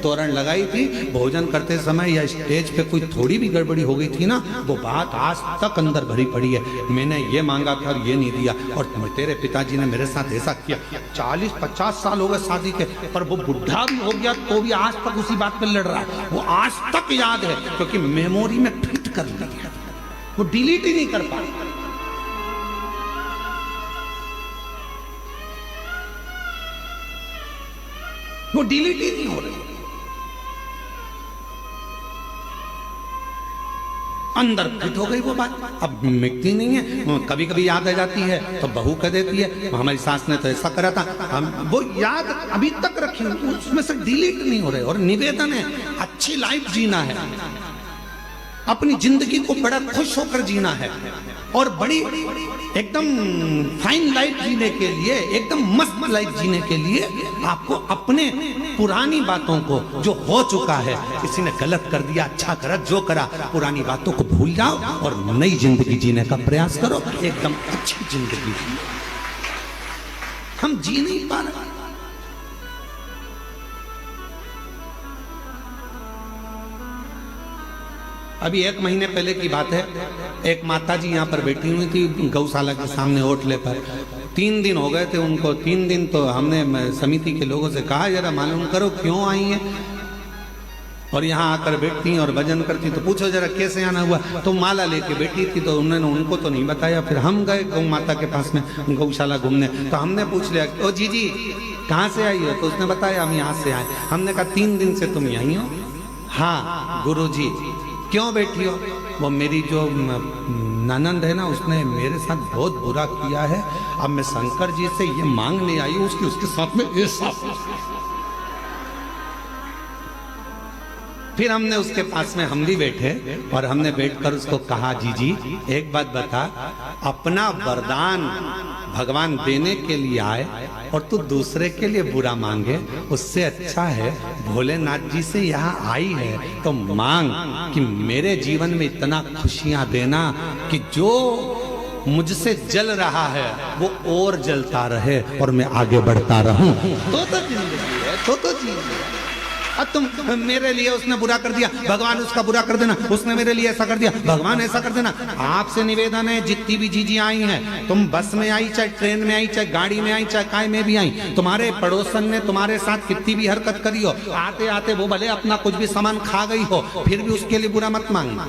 तोरण लगाई थी, भोजन करते समय या स्टेज पे कोई थोड़ी भी गड़बड़ी हो गई थी ना, वो बात आज तक अंदर भरी पड़ी है। मैंने ये मांगा था और ये नहीं दिया, और तेरे पिताजी ने मेरे साथ ऐसा किया। 40-50 साल हो गए शादी के, पर वो बुढ़ा भी हो गया तो भी आज तक उसी बात पे लड़ रहा है। वो आज तक याद है क्योंकि मेमोरी में फिट कर लिया, वो डिलीट ही नहीं कर पाया। वो डिलीट ही नहीं हो रही, अंदर फिट हो गई वो बात, अब मिटती नहीं है। कभी कभी याद आ जाती है तो बहू कह देती है हमारी सास ने तो ऐसा करा था, हम वो याद अभी तक रखे, उसमें से डिलीट नहीं हो रहे। और निवेदन है, अच्छी लाइफ जीना है, अपनी जिंदगी को बड़ा खुश होकर जीना है, और बड़ी एकदम फाइन लाइफ जीने के लिए, एकदम मस्त लाइफ जीने के लिए आपको अपने पुरानी बातों को, जो हो चुका है, किसी ने गलत कर दिया, अच्छा करा, जो करा, पुरानी बातों को भूल जाओ और नई जिंदगी जीने का प्रयास करो, एकदम अच्छी जिंदगी। हम जी नहीं पा रहे। अभी 1 महीने पहले की बात है, एक माता जी यहाँ पर बैठी हुई थी गौशाला के सामने होटले पर। 3 दिन हो गए थे उनको। 3 दिन तो हमने समिति के लोगों से कहा जरा मालूम करो क्यों आई हैं, और यहाँ आकर बैठती और भजन करती, तो पूछो जरा कैसे आना हुआ। तो माला लेके बैठी थी, तो उन्होंने उनको तो नहीं बताया। फिर हम गए गौ माता के पास में गौशाला घूमने, तो हमने पूछ लिया ओ जी कहाँ से आई हो, तो उसने बताया हम यहाँ से आए। हमने कहा 3 दिन से तुम यहीं हो? हाँ गुरुजी। क्यों बैठी हो? वो मेरी जो ननंद है ना, उसने मेरे साथ बहुत बुरा किया है, अब मैं शंकर जी से ये मांगने आई हूँ उसके साथ में ऐसा। फिर हमने उसके पास में हम भी बैठे और हमने बैठकर उसको कहा जी एक बात बता, अपना वरदान भगवान देने के लिए आए और तू दूसरे के लिए बुरा मांगे, उससे अच्छा है भोलेनाथ जी से यहाँ आई है तो मांग कि मेरे जीवन में इतना खुशियां देना कि जो मुझसे जल रहा है वो और जलता रहे और मैं आगे बढ़ता रहूं। तो जिंदगी है, तो जिंदगी है। अब तुम मेरे लिए उसने बुरा कर दिया, भगवान उसका बुरा कर देना, उसने मेरे लिए ऐसा कर दिया, भगवान ऐसा कर देना। आपसे निवेदन है, जितनी भी जीजी आई हैं, तुम बस में आई, चाहे ट्रेन में आई, चाहे गाड़ी में आई, चाहे काय में भी आई, तुम्हारे पड़ोसन ने तुम्हारे साथ कितनी भी हरकत करी हो, आते आते वो भले अपना कुछ भी सामान खा गई हो, फिर भी उसके लिए बुरा मत मांगना।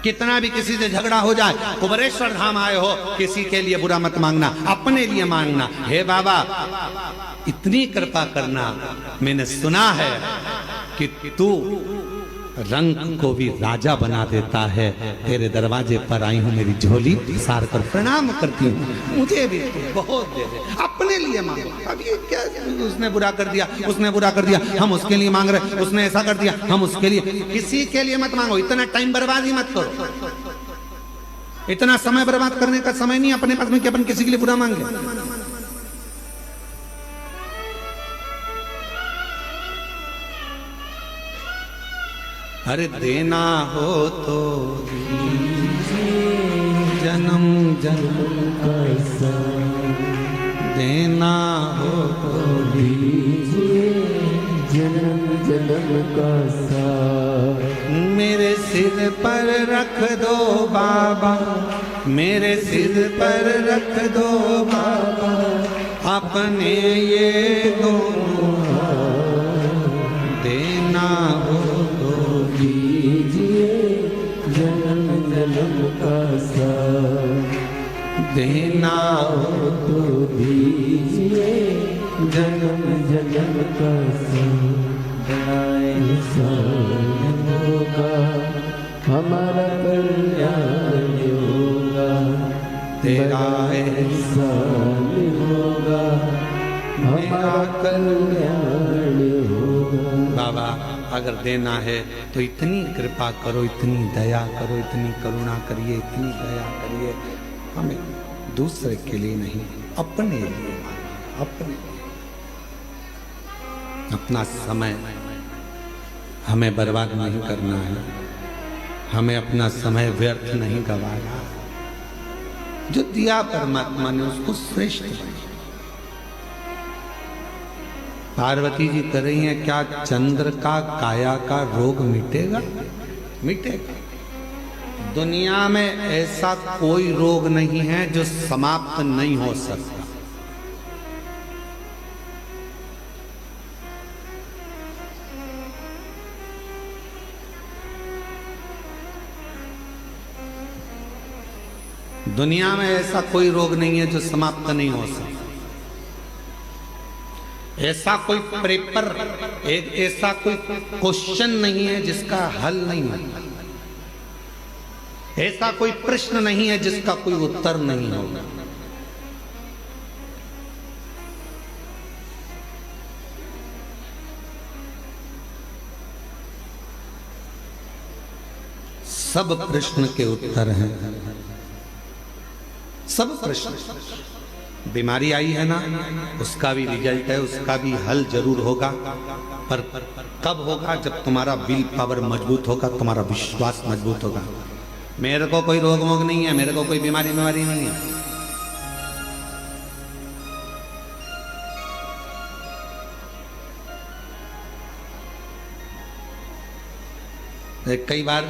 कितना भी किसी से झगड़ा हो जाए, कुबरेश्वर धाम आए हो, किसी के लिए बुरा मत मांगना, अपने लिए मांगना। हे बाबा इतनी कृपा करना, मैंने सुना है कि तू रंग को भी राजा बना देता है, तेरे दरवाजे पर आई हूँ, मेरी झोली सार कर प्रणाम करती हूँ, मुझे भी बहुत दे दे, अपने लिए मांगो। अब ये क्या, उसने बुरा कर दिया, उसने बुरा कर दिया, हम उसके लिए मांग रहे, उसने ऐसा कर दिया, हम उसके लिए, किसी के लिए मत मांगो। इतना टाइम बर्बाद ही मत करो, इतना समय बर्बाद करने का समय नहीं अपने पास में कि अपन किसी के लिए बुरा मांगे। अरे देना हो तो जन्म जन्म का साथ, देना हो तो दीजिए जन्म जन्म का साथ। मेरे सिर पर रख दो बाबा, मेरे सिर पर रख दो बाबा, अपने ये दोनों देना हो दीजिए जन्म जन्म का साथ। देना हो तो दीजिए जन्म जन्म का साथ। बनाए इंसान होगा हमारा कल्याण होगा, तेरा इंसान होगा हमारा कल्याण बाबा अगर देना है तो इतनी कृपा करो, इतनी दया करो, इतनी करुणा करिए, इतनी दया करिए, हमें दूसरे के लिए नहीं, अपने लिए, अपने अपना समय हमें बर्बाद नहीं करना है, हमें अपना समय व्यर्थ नहीं गंवाना। जो दिया परमात्मा ने उसको श्रेष्ठ बनाया। पार्वती जी कह रही हैं, क्या चंद्र का काया का रोग मिटेगा? मिटेगा। दुनिया में ऐसा कोई रोग नहीं है जो समाप्त नहीं हो सकता। दुनिया में ऐसा कोई रोग नहीं है जो समाप्त नहीं हो सकता। ऐसा कोई पेपर, ऐसा कोई क्वेश्चन नहीं है जिसका हल नहीं है। ऐसा कोई प्रश्न नहीं है जिसका कोई उत्तर नहीं होगा। सब प्रश्न के उत्तर हैं, सब प्रश्न। बीमारी आई है ना, उसका भी रिजल्ट है, उसका भी हल जरूर होगा, पर कब होगा? जब तुम्हारा विल पावर मजबूत होगा, तुम्हारा विश्वास मजबूत होगा। मेरे को कोई रोग वोग नहीं है, मेरे को कोई बीमारी नहीं है। कई बार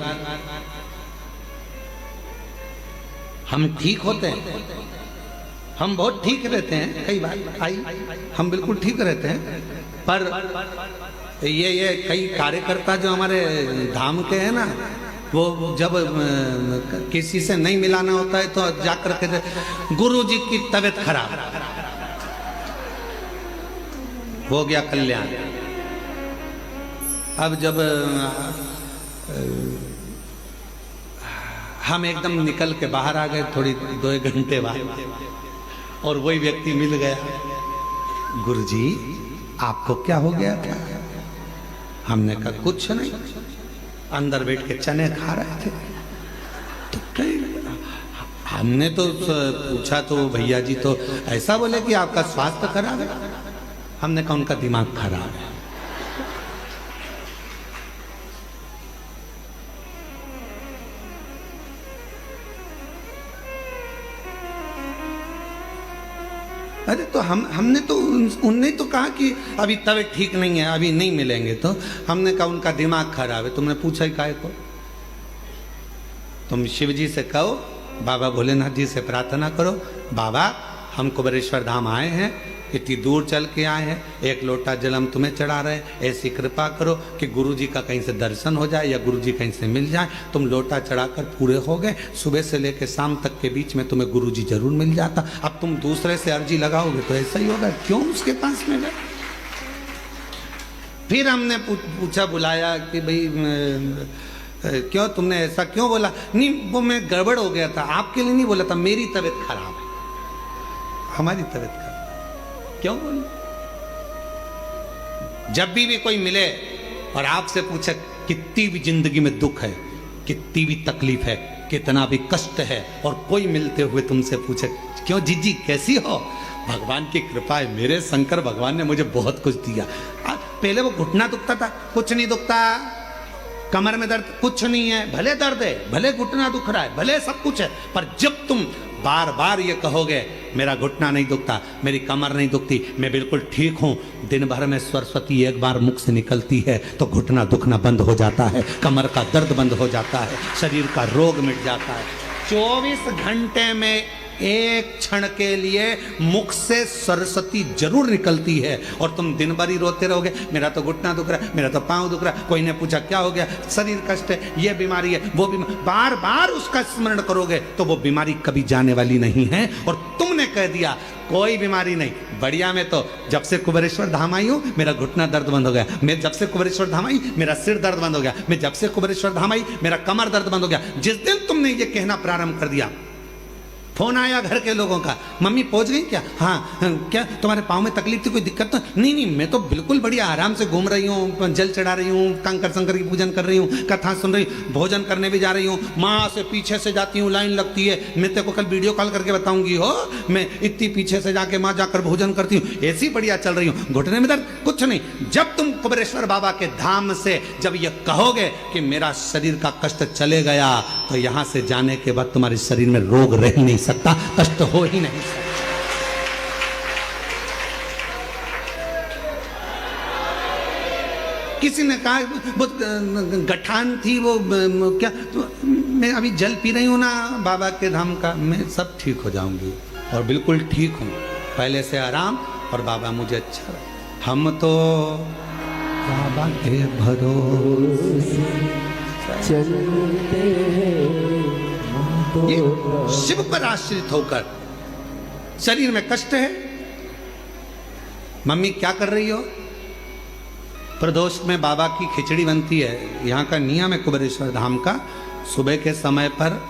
हम ठीक होते हैं, हम बहुत ठीक रहते हैं, कई बार हम बिल्कुल ठीक रहते हैं, पर ये कई कार्यकर्ता जो हमारे धाम के हैं ना, वो जब किसी से नहीं मिलाना होता है तो जाकर के गुरुजी की तबीयत खराब, हो गया कल्याण। अब जब हम एकदम निकल के बाहर आ गए थोड़ी 2 घंटे बाद, और वही व्यक्ति मिल गया, गुरुजी आपको क्या हो गया था? हमने कहा कुछ नहीं, अंदर बैठ के चने खा रहे थे। तो हमने तो पूछा तो भैया जी तो ऐसा बोले कि आपका स्वास्थ्य खराब है। हमने कहा उनका दिमाग खराब है। अरे तो हमने तो उनने तो कहा कि अभी तबीयत ठीक नहीं है, अभी नहीं मिलेंगे। तो हमने कहा उनका दिमाग खराब है। तुमने पूछा ही काहे को? तुम शिव जी से कहो, बाबा भोलेनाथ जी से प्रार्थना करो, बाबा हम कुबेरेश्वर धाम आए हैं, इतनी दूर चल के आए हैं, 1 लोटा जल हम तुम्हें चढ़ा रहे हैं, ऐसी कृपा करो कि गुरुजी का कहीं से दर्शन हो जाए या गुरुजी कहीं से मिल जाए। तुम लोटा चढ़ाकर पूरे हो गए, सुबह से लेकर शाम तक के बीच में तुम्हें गुरुजी जरूर मिल जाता। अब तुम दूसरे से अर्जी लगाओगे तो ऐसा ही होगा, क्यों उसके पास में गए? फिर हमने पूछा, बुलाया कि भाई क्यों तुमने ऐसा क्यों बोला? नहीं वो मैं गड़बड़ हो गया था, आपके लिए नहीं बोला था, मेरी तबीयत खराब है, हमारी तबीयत खराब। क्यों बोले? जब भी कोई मिले और आपसे पूछे कितनी भी जिंदगी में दुख है, कितनी भी तकलीफ है, कितना भी कष्ट है, और कोई मिलते हुए तुमसे पूछे क्यों जीजी कैसी हो? भगवान की कृपा है, मेरे शंकर भगवान ने मुझे बहुत कुछ दिया। पहले वो घुटना दुखता था, कुछ नहीं दुखता। कमर में दर्द, कुछ नहीं है, भले दर्द है, भले घुटना दुख रहा है, भले सब कुछ है, पर जब तुम बार बार ये कहोगे मेरा घुटना नहीं दुखता, मेरी कमर नहीं दुखती, मैं बिल्कुल ठीक हूं, दिन भर में सरस्वती एक बार मुख से निकलती है तो घुटना दुखना बंद हो जाता है, कमर का दर्द बंद हो जाता है, शरीर का रोग मिट जाता है। 24 घंटे में एक क्षण के लिए मुख से सरस्वती जरूर निकलती है, और तुम दिन भर ही रोते रहोगे, मेरा तो घुटना दुख रहा है, मेरा तो पांव दुख रहा है, कोई ने पूछा क्या हो गया, शरीर कष्ट है, ये बीमारी है, वो बीमारी, बार बार उसका स्मरण करोगे तो वो बीमारी कभी जाने वाली नहीं है। और तुमने कह दिया कोई बीमारी नहीं, बढ़िया, मैं तो जब से कुबेरेश्वर धाम आई हूँ मेरा घुटना दर्द बंद हो गया, मैं जब से कुबेरेश्वर धाम आई मेरा सिर दर्द बंद हो गया, मैं जब से कुबेरेश्वर धाम आई मेरा कमर दर्द बंद हो गया। जिस दिन तुमने ये कहना प्रारंभ कर दिया, फोन आया घर के लोगों का, मम्मी पहुंच गई क्या? हाँ। क्या तुम्हारे पाँव में तकलीफ थी, कोई दिक्कत तो नहीं? नहीं, मैं तो बिल्कुल बढ़िया आराम से घूम रही हूँ, जल चढ़ा रही हूँ, कंकर शंकर की पूजन कर रही हूँ, कथा सुन रही हूँ, भोजन करने भी जा रही हूँ, माँ से पीछे से जाती हूँ, लाइन लगती है, मैं तेरे को कल वीडियो कॉल करके बताऊंगी हो, मैं इतनी पीछे से जाके माँ जाकर भोजन करती हूँ, ऐसी बढ़िया चल रही हूँ, घुटने में दर्द कुछ नहीं। जब तुम कुबेरेश्वर बाबा के धाम से जब ये कहोगे कि मेरा शरीर का कष्ट चले गया, तो यहां से जाने के बाद तुम्हारे शरीर में रोग रह ही नहीं सकता, कष्ट हो ही नहीं सकता। किसी ने कहा बहुत गठान थी वो क्या, मैं अभी जल पी रही हूं ना बाबा के धाम का, मैं सब ठीक हो जाऊंगी और बिल्कुल ठीक हूं, पहले से आराम और बाबा मुझे अच्छा रहे। हम तो बाबा के भरोसे चलते ये शिव पर आश्रित होकर, शरीर में कष्ट है, मम्मी क्या कर रही हो? प्रदोष में बाबा की खिचड़ी बनती है, यहाँ का नियम है कुबेरेश्वर धाम का, सुबह के समय पर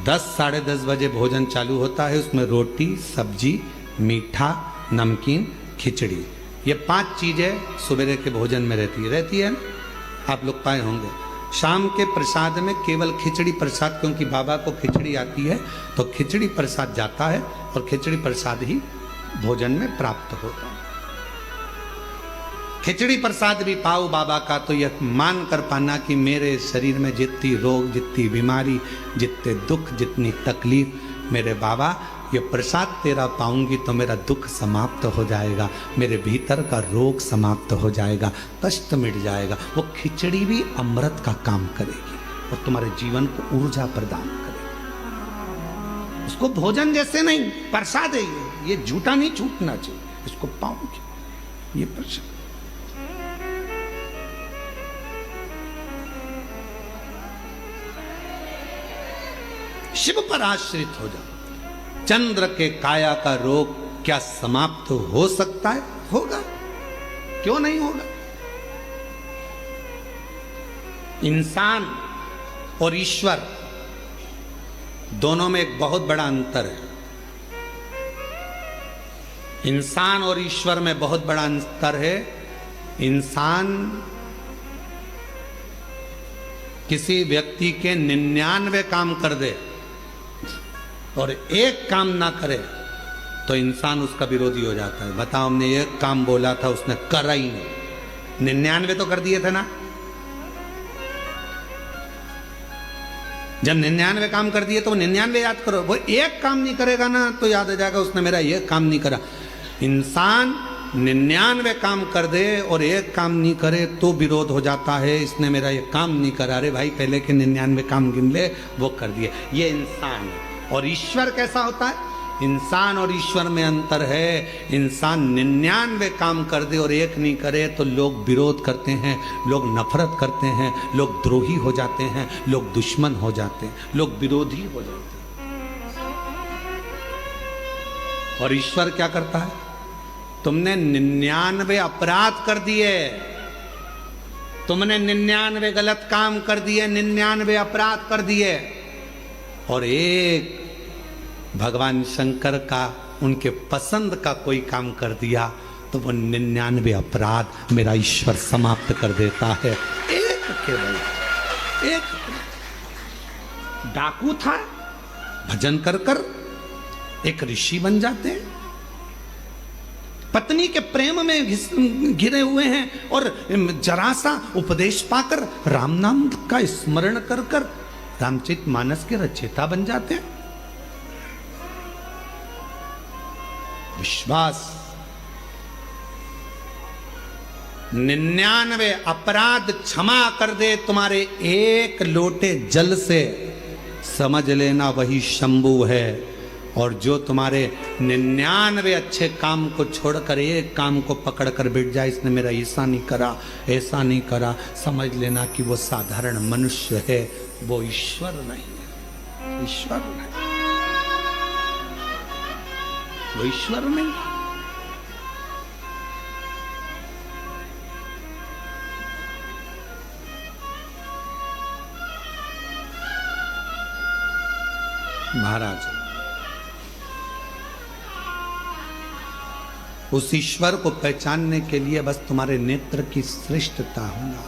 10 साढ़े 10 बजे भोजन चालू होता है, उसमें रोटी, सब्जी, मीठा, नमकीन, खिचड़ी, ये 5 चीजें सुबह के भोजन में रहती है, आप लोग पाए होंगे। शाम के प्रसाद में केवल खिचड़ी प्रसाद, क्योंकि बाबा को खिचड़ी आती है तो खिचड़ी प्रसाद जाता है और खिचड़ी प्रसाद ही भोजन में प्राप्त होता है। खिचड़ी प्रसाद भी पाओ बाबा का तो यह मान कर पाना कि मेरे शरीर में जितनी रोग, जितनी बीमारी, जितने दुख, जितनी तकलीफ, मेरे बाबा ये प्रसाद तेरा पाऊंगी तो मेरा दुख समाप्त हो जाएगा, मेरे भीतर का रोग समाप्त हो जाएगा, कष्ट मिट जाएगा। वो खिचड़ी भी अमृत का काम करेगी और तुम्हारे जीवन को ऊर्जा प्रदान करेगी। उसको भोजन जैसे नहीं, प्रसाद है ये झूठा नहीं छूटना चाहिए, इसको पाऊंगी ये प्रसाद। शिव पर आश्रित हो जाओ। चंद्र के काया का रोग क्या समाप्त हो सकता है? होगा, क्यों नहीं होगा? इंसान और ईश्वर दोनों में एक बहुत बड़ा अंतर है। इंसान और ईश्वर में बहुत बड़ा अंतर है। इंसान किसी व्यक्ति के 99 काम कर दे और एक काम ना करे तो इंसान उसका विरोधी हो जाता है। बताओ, हमने एक काम बोला था, उसने करा ही नहीं, 99 तो कर दिए थे ना। जब 99 काम कर दिए तो वो 99 याद करो, वो एक काम नहीं करेगा ना तो याद आ जाएगा उसने मेरा ये काम नहीं करा। इंसान 99 काम कर दे और एक काम नहीं करे तो विरोध हो जाता है, इसने मेरा ये काम नहीं करा। अरे भाई, पहले के 99 काम गिन ले, वो कर दिए। ये इंसान है। और ईश्वर कैसा होता है? इंसान और ईश्वर में अंतर है। इंसान 99 काम कर दे और एक नहीं करे तो लोग विरोध करते हैं, लोग नफरत करते हैं, लोग द्रोही हो जाते हैं, लोग दुश्मन हो जाते हैं, लोग विरोधी हो जाते हैं। और ईश्वर क्या करता है? तुमने 99 अपराध कर दिए, तुमने 99 गलत काम कर दिए, 99 अपराध कर दिए, और एक भगवान शंकर का, उनके पसंद का कोई काम कर दिया तो वो 99 अपराध मेरा ईश्वर समाप्त कर देता है। एक केवल एक डाकू था, भजन कर कर एक ऋषि बन जाते हैं। पत्नी के प्रेम में घिरे हुए हैं और जरा सा उपदेश पाकर राम नाम का स्मरण कर कर रामचरितमानस के रचयिता बन जाते हैं। विश्वास, 99 अपराध क्षमा कर दे तुम्हारे एक लोटे जल से, समझ लेना वही शंभु है। और जो तुम्हारे 99 अच्छे काम को छोड़कर एक काम को पकड़कर बैठ जाए, इसने मेरा ऐसा नहीं करा, ऐसा नहीं करा, समझ लेना कि वो साधारण मनुष्य है, वो ईश्वर नहीं है। ईश्वर नहीं, वो ईश्वर नहीं। महाराज, उस ईश्वर को पहचानने के लिए बस तुम्हारे नेत्र की श्रेष्ठता होना।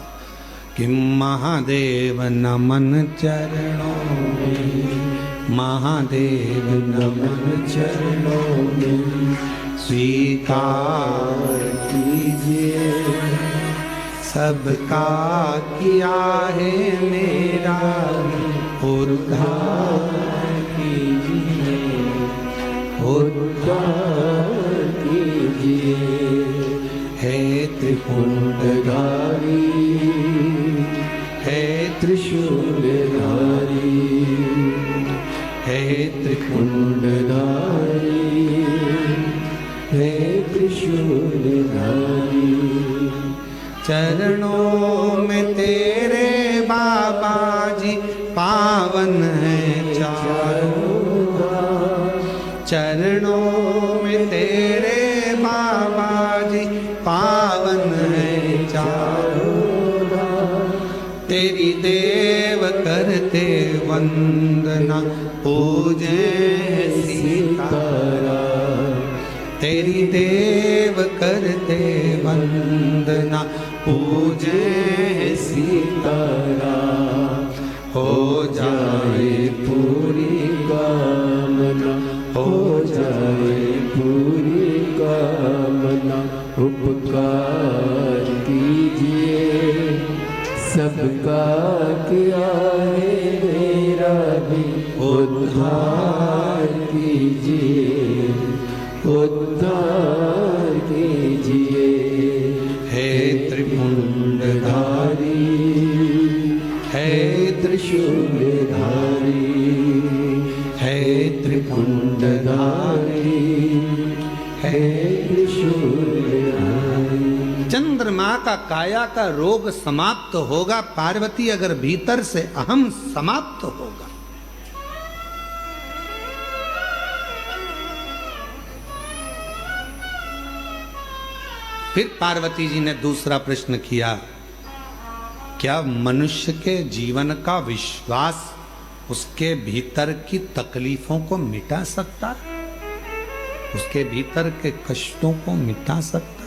कि महादेव नमन चरणों में, महादेव नमन चरणों में, स्वीकार कीजिए सबका किया है मेरा उद्धार कीजिए, उद्धार कीजिए। हे त्रिपुंडधारी, हे त्रिशूलधारी, हे त्रिपुंडधारी, हे त्रिशूलधारी। चरणों में तेरे बाबा जी पावन है चारों धाम, चरणों में तेरे बाबा जी पावन है चारों धाम। तेरी देव करते वंदना पूजे सीताराम, तेरी देव करते वंदना पूजे सीताराम। हो जाए पूरी कामना, हो जाए पूरी कामना। उपकार कीजिए सबका किया है मेरा भी उद्धार कीजिए, उद्धार कीजिए। हे त्रिपुंडधारी, हे त्रिशूलधारी, हे त्रिपुंडधारी, हे त्रिशूलधारी। चंद्रमा का काया का रोग समाप्त होगा पार्वती अगर भीतर से अहम समाप्त होगा। फिर पार्वती जी ने दूसरा प्रश्न किया, क्या मनुष्य के जीवन का विश्वास उसके भीतर की तकलीफों को मिटा सकता है, उसके भीतर के कष्टों को मिटा सकता है?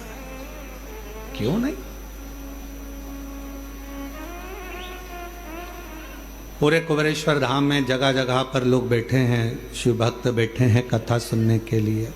क्यों नहीं? पूरे कुबेरेश्वर धाम में जगह जगह पर लोग बैठे हैं, शिव भक्त बैठे हैं कथा सुनने के लिए।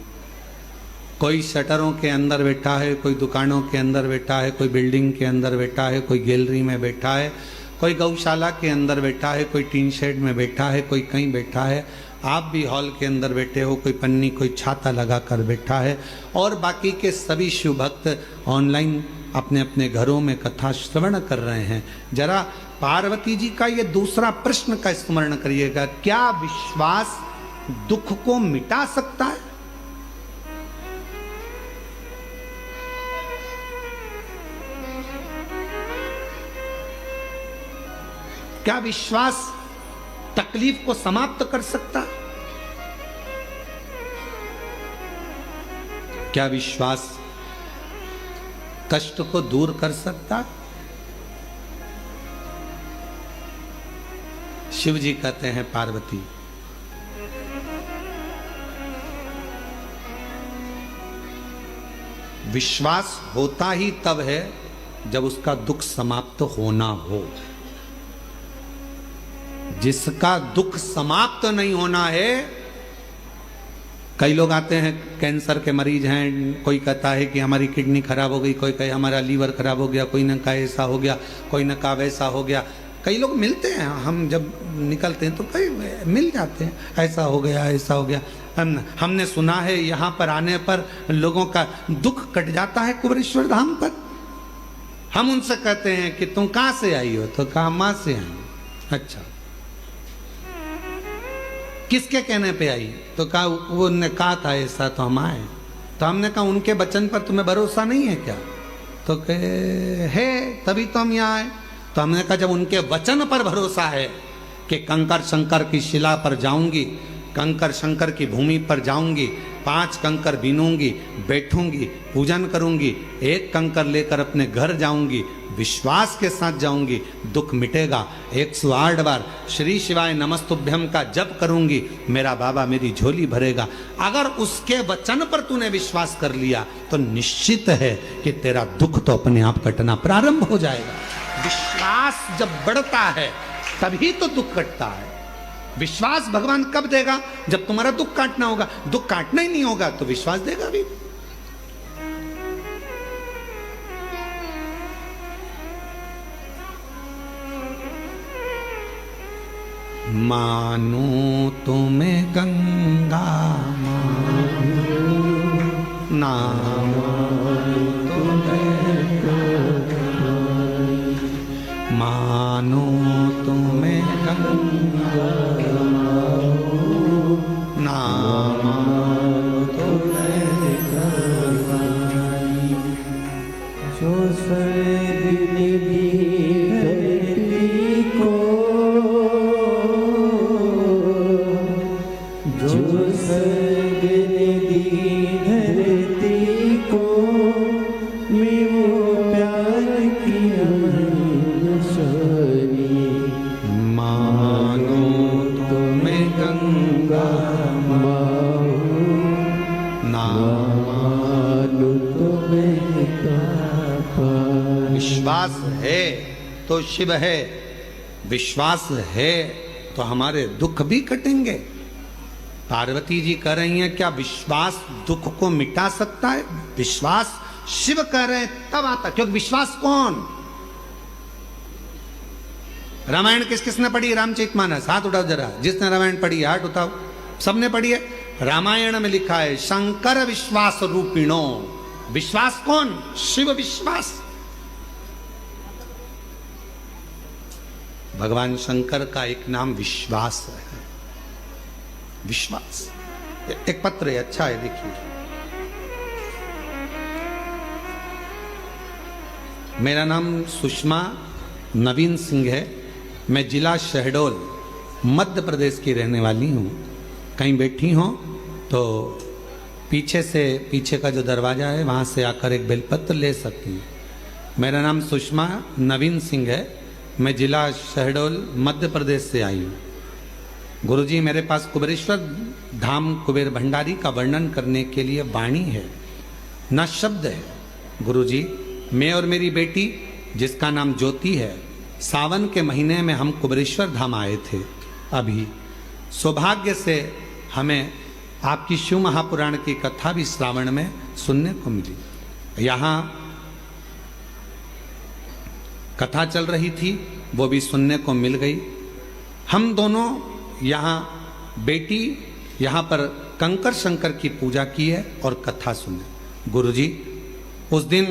कोई शटरों के अंदर बैठा है, कोई दुकानों के अंदर बैठा है, कोई बिल्डिंग के अंदर बैठा है, कोई गैलरी में बैठा है, कोई गौशाला के अंदर बैठा है, कोई टीन शेड में बैठा है, कोई कहीं बैठा है। आप भी हॉल के अंदर बैठे हो, कोई पन्नी कोई छाता लगा कर बैठा है, और बाकी के सभी शिव भक्त ऑनलाइन अपने अपने घरों में कथा श्रवण कर रहे हैं। जरा पार्वती जी का ये दूसरा प्रश्न का स्मरण करिएगा, क्या विश्वास दुख को मिटा सकता है? क्या विश्वास तकलीफ को समाप्त कर सकता? क्या विश्वास कष्ट को दूर कर सकता? शिव जी कहते हैं पार्वती, विश्वास होता ही तब है जब उसका दुख समाप्त होना हो। जिसका दुख समाप्त नहीं होना है, कई लोग आते हैं कैंसर के मरीज हैं, कोई कहता है कि हमारी किडनी खराब हो गई, कोई कहे हमारा लीवर खराब हो गया, कोई न कहा ऐसा हो गया, कोई न कहा वैसा हो गया। कई लोग मिलते हैं, हम जब निकलते हैं तो कई मिल जाते हैं, ऐसा हो गया ऐसा हो गया। हमने सुना है यहाँ पर आने पर लोगों का दुख कट जाता है कुबेरेश्वर धाम पर। हम उनसे कहते हैं कि तुम कहाँ से आई हो, तो कहा माँ से आई। अच्छा, किसके कहने पे आई? तो कहा वो ने कहा था ऐसा तो हम आए। तो हमने कहा उनके वचन पर तुम्हें भरोसा नहीं है क्या? तो कहे है, तभी तो हम यहाँ आए। तो हमने कहा जब उनके वचन पर भरोसा है कि कंकर शंकर की शिला पर जाऊंगी कंकर शंकर की भूमि पर जाऊंगी, 5 कंकर बीनूंगी, बैठूंगी, पूजन करूंगी, 1 कंकर लेकर अपने घर जाऊंगी, विश्वास के साथ जाऊंगी, दुख मिटेगा। 108 बार श्री शिवाय नमस्तुभ्यम का जप करूंगी, मेरा बाबा मेरी झोली भरेगा। अगर उसके वचन पर तूने विश्वास कर लिया तो निश्चित है कि तेरा दुख तो अपने आप कटना प्रारंभ हो जाएगा। विश्वास जब बढ़ता है तभी तो दुख कटता है। विश्वास भगवान कब देगा? जब तुम्हारा दुख काटना होगा। दुख काटना ही नहीं होगा तो विश्वास देगा भी? मानो तुम्हें गंगा ना मानो तुम्हें गंगा ना जो सर्वनिधि धरती को, जो सर्वनिधि धरती को, मैं वो प्यार की अमृतसरी। मानो तुम्हें गंगा ना मानो तुम्हें पापा। विश्वास है तो शिव है, विश्वास है तो हमारे दुख भी कटेंगे। पार्वती जी कह रही हैं क्या विश्वास दुख को मिटा सकता है? विश्वास शिव कह रहे हैं तब आता, क्योंकि विश्वास कौन? रामायण किस किसने पढ़ी? रामचरितमानस, हाथ उठाओ जरा। जिसने रामायण पढ़ी है हाथ उठाओ। सबने पढ़ी है। रामायण में लिखा है शंकर विश्वास रूपिणो। विश्वास कौन? शिव विश्वास। भगवान शंकर का एक नाम विश्वास है। विश्वास। एक पत्र है, अच्छा है, देखिए। मेरा नाम सुषमा नवीन सिंह है। मैं जिला शहडोल मध्य प्रदेश की रहने वाली हूँ। कहीं बैठी हो तो पीछे का जो दरवाजा है वहाँ से आकर एक बेलपत्र ले सकती हैं। मेरा नाम सुषमा नवीन सिंह है। मैं जिला शहडोल मध्य प्रदेश से आई हूँ। गुरुजी मेरे पास कुबेरेश्वर धाम कुबेर भंडारी का वर्णन करने के लिए वाणी है, न शब्द है। गुरुजी, मैं और मेरी बेटी जिसका नाम ज्योति है, सावन के महीने में हम कुबेरेश्वर धाम आए थे। अभी सौभाग्य से हमें आपकी शिव महापुराण की कथा भी श्रावण में सुनने को मिली। यहाँ कथा चल रही थी, वो भी सुनने को मिल गई। हम दोनों यहाँ, बेटी यहाँ पर कंकर शंकर की पूजा की है और कथा सुने। गुरुजी, उस दिन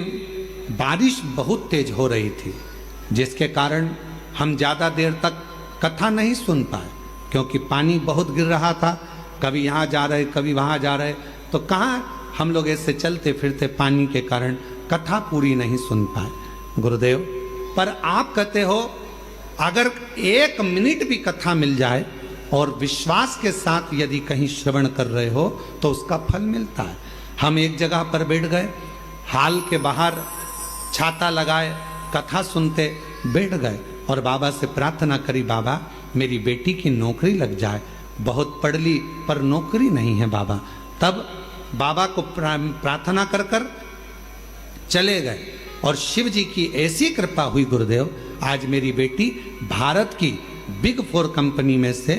बारिश बहुत तेज हो रही थी, जिसके कारण हम ज़्यादा देर तक कथा नहीं सुन पाए, क्योंकि पानी बहुत गिर रहा था। कभी यहाँ जा रहे, कभी वहाँ जा रहे, तो कहाँ हम लोग ऐसे चलते फिरते पानी के कारण कथा पूरी नहीं सुन पाए। गुरुदेव, पर आप कहते हो अगर 1 मिनट भी कथा मिल जाए और विश्वास के साथ यदि कहीं श्रवण कर रहे हो तो उसका फल मिलता है। हम एक जगह पर बैठ गए, हाल के बाहर छाता लगाए, कथा सुनते बैठ गए और बाबा से प्रार्थना करी, बाबा मेरी बेटी की नौकरी लग जाए। बहुत पढ़ ली पर नौकरी नहीं है बाबा। तब बाबा को प्रार्थना कर कर चले गए और शिव जी की ऐसी कृपा हुई गुरुदेव, आज मेरी बेटी भारत की बिग 4 कंपनी में से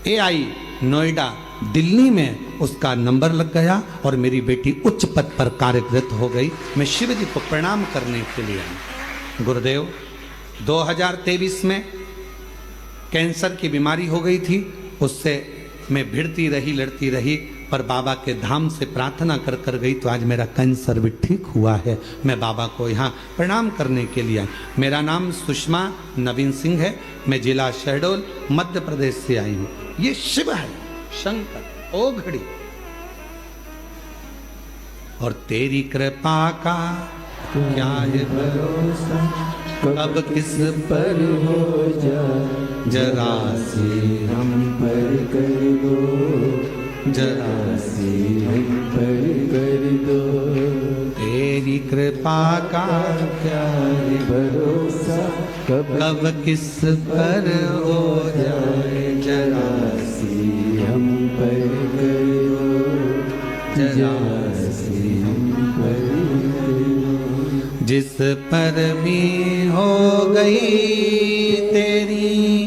AI नोएडा दिल्ली में उसका नंबर लग गया और मेरी बेटी उच्च पद पर कार्यरत हो गई। मैं शिव जी को प्रणाम करने के लिए आया। गुरुदेव, 2023 में कैंसर की बीमारी हो गई थी, उससे मैं भिड़ती रही, लड़ती रही, पर बाबा के धाम से प्रार्थना कर कर गई तो आज मेरा कैंसर भी ठीक हुआ है। मैं बाबा को यहाँ प्रणाम करने के लिए आई। मेरा नाम सुषमा नवीन सिंह है। मैं जिला शहडोल मध्य प्रदेश से आई हूँ। ये शिव है, शंकर ओ घड़ी। और तेरी कृपा का क्या है भरोसा, कब किस पर हो जाए जरा से हम पर कर दो, जरा से हम पर कर दो। तेरी कृपा का क्या है भरोसा, कब किस पर हो जाए जरा से हम पर कर दो, जरा से हम पर कर दो। जिस पर भी हो गई तेरी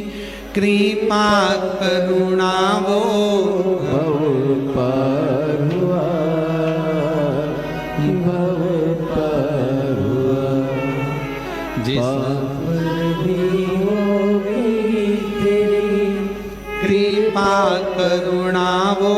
कृपा करुणा वो भव पार हुआ, भव पार हुआ। जिस पार भी हो गई तेरी कृपा करुणा वो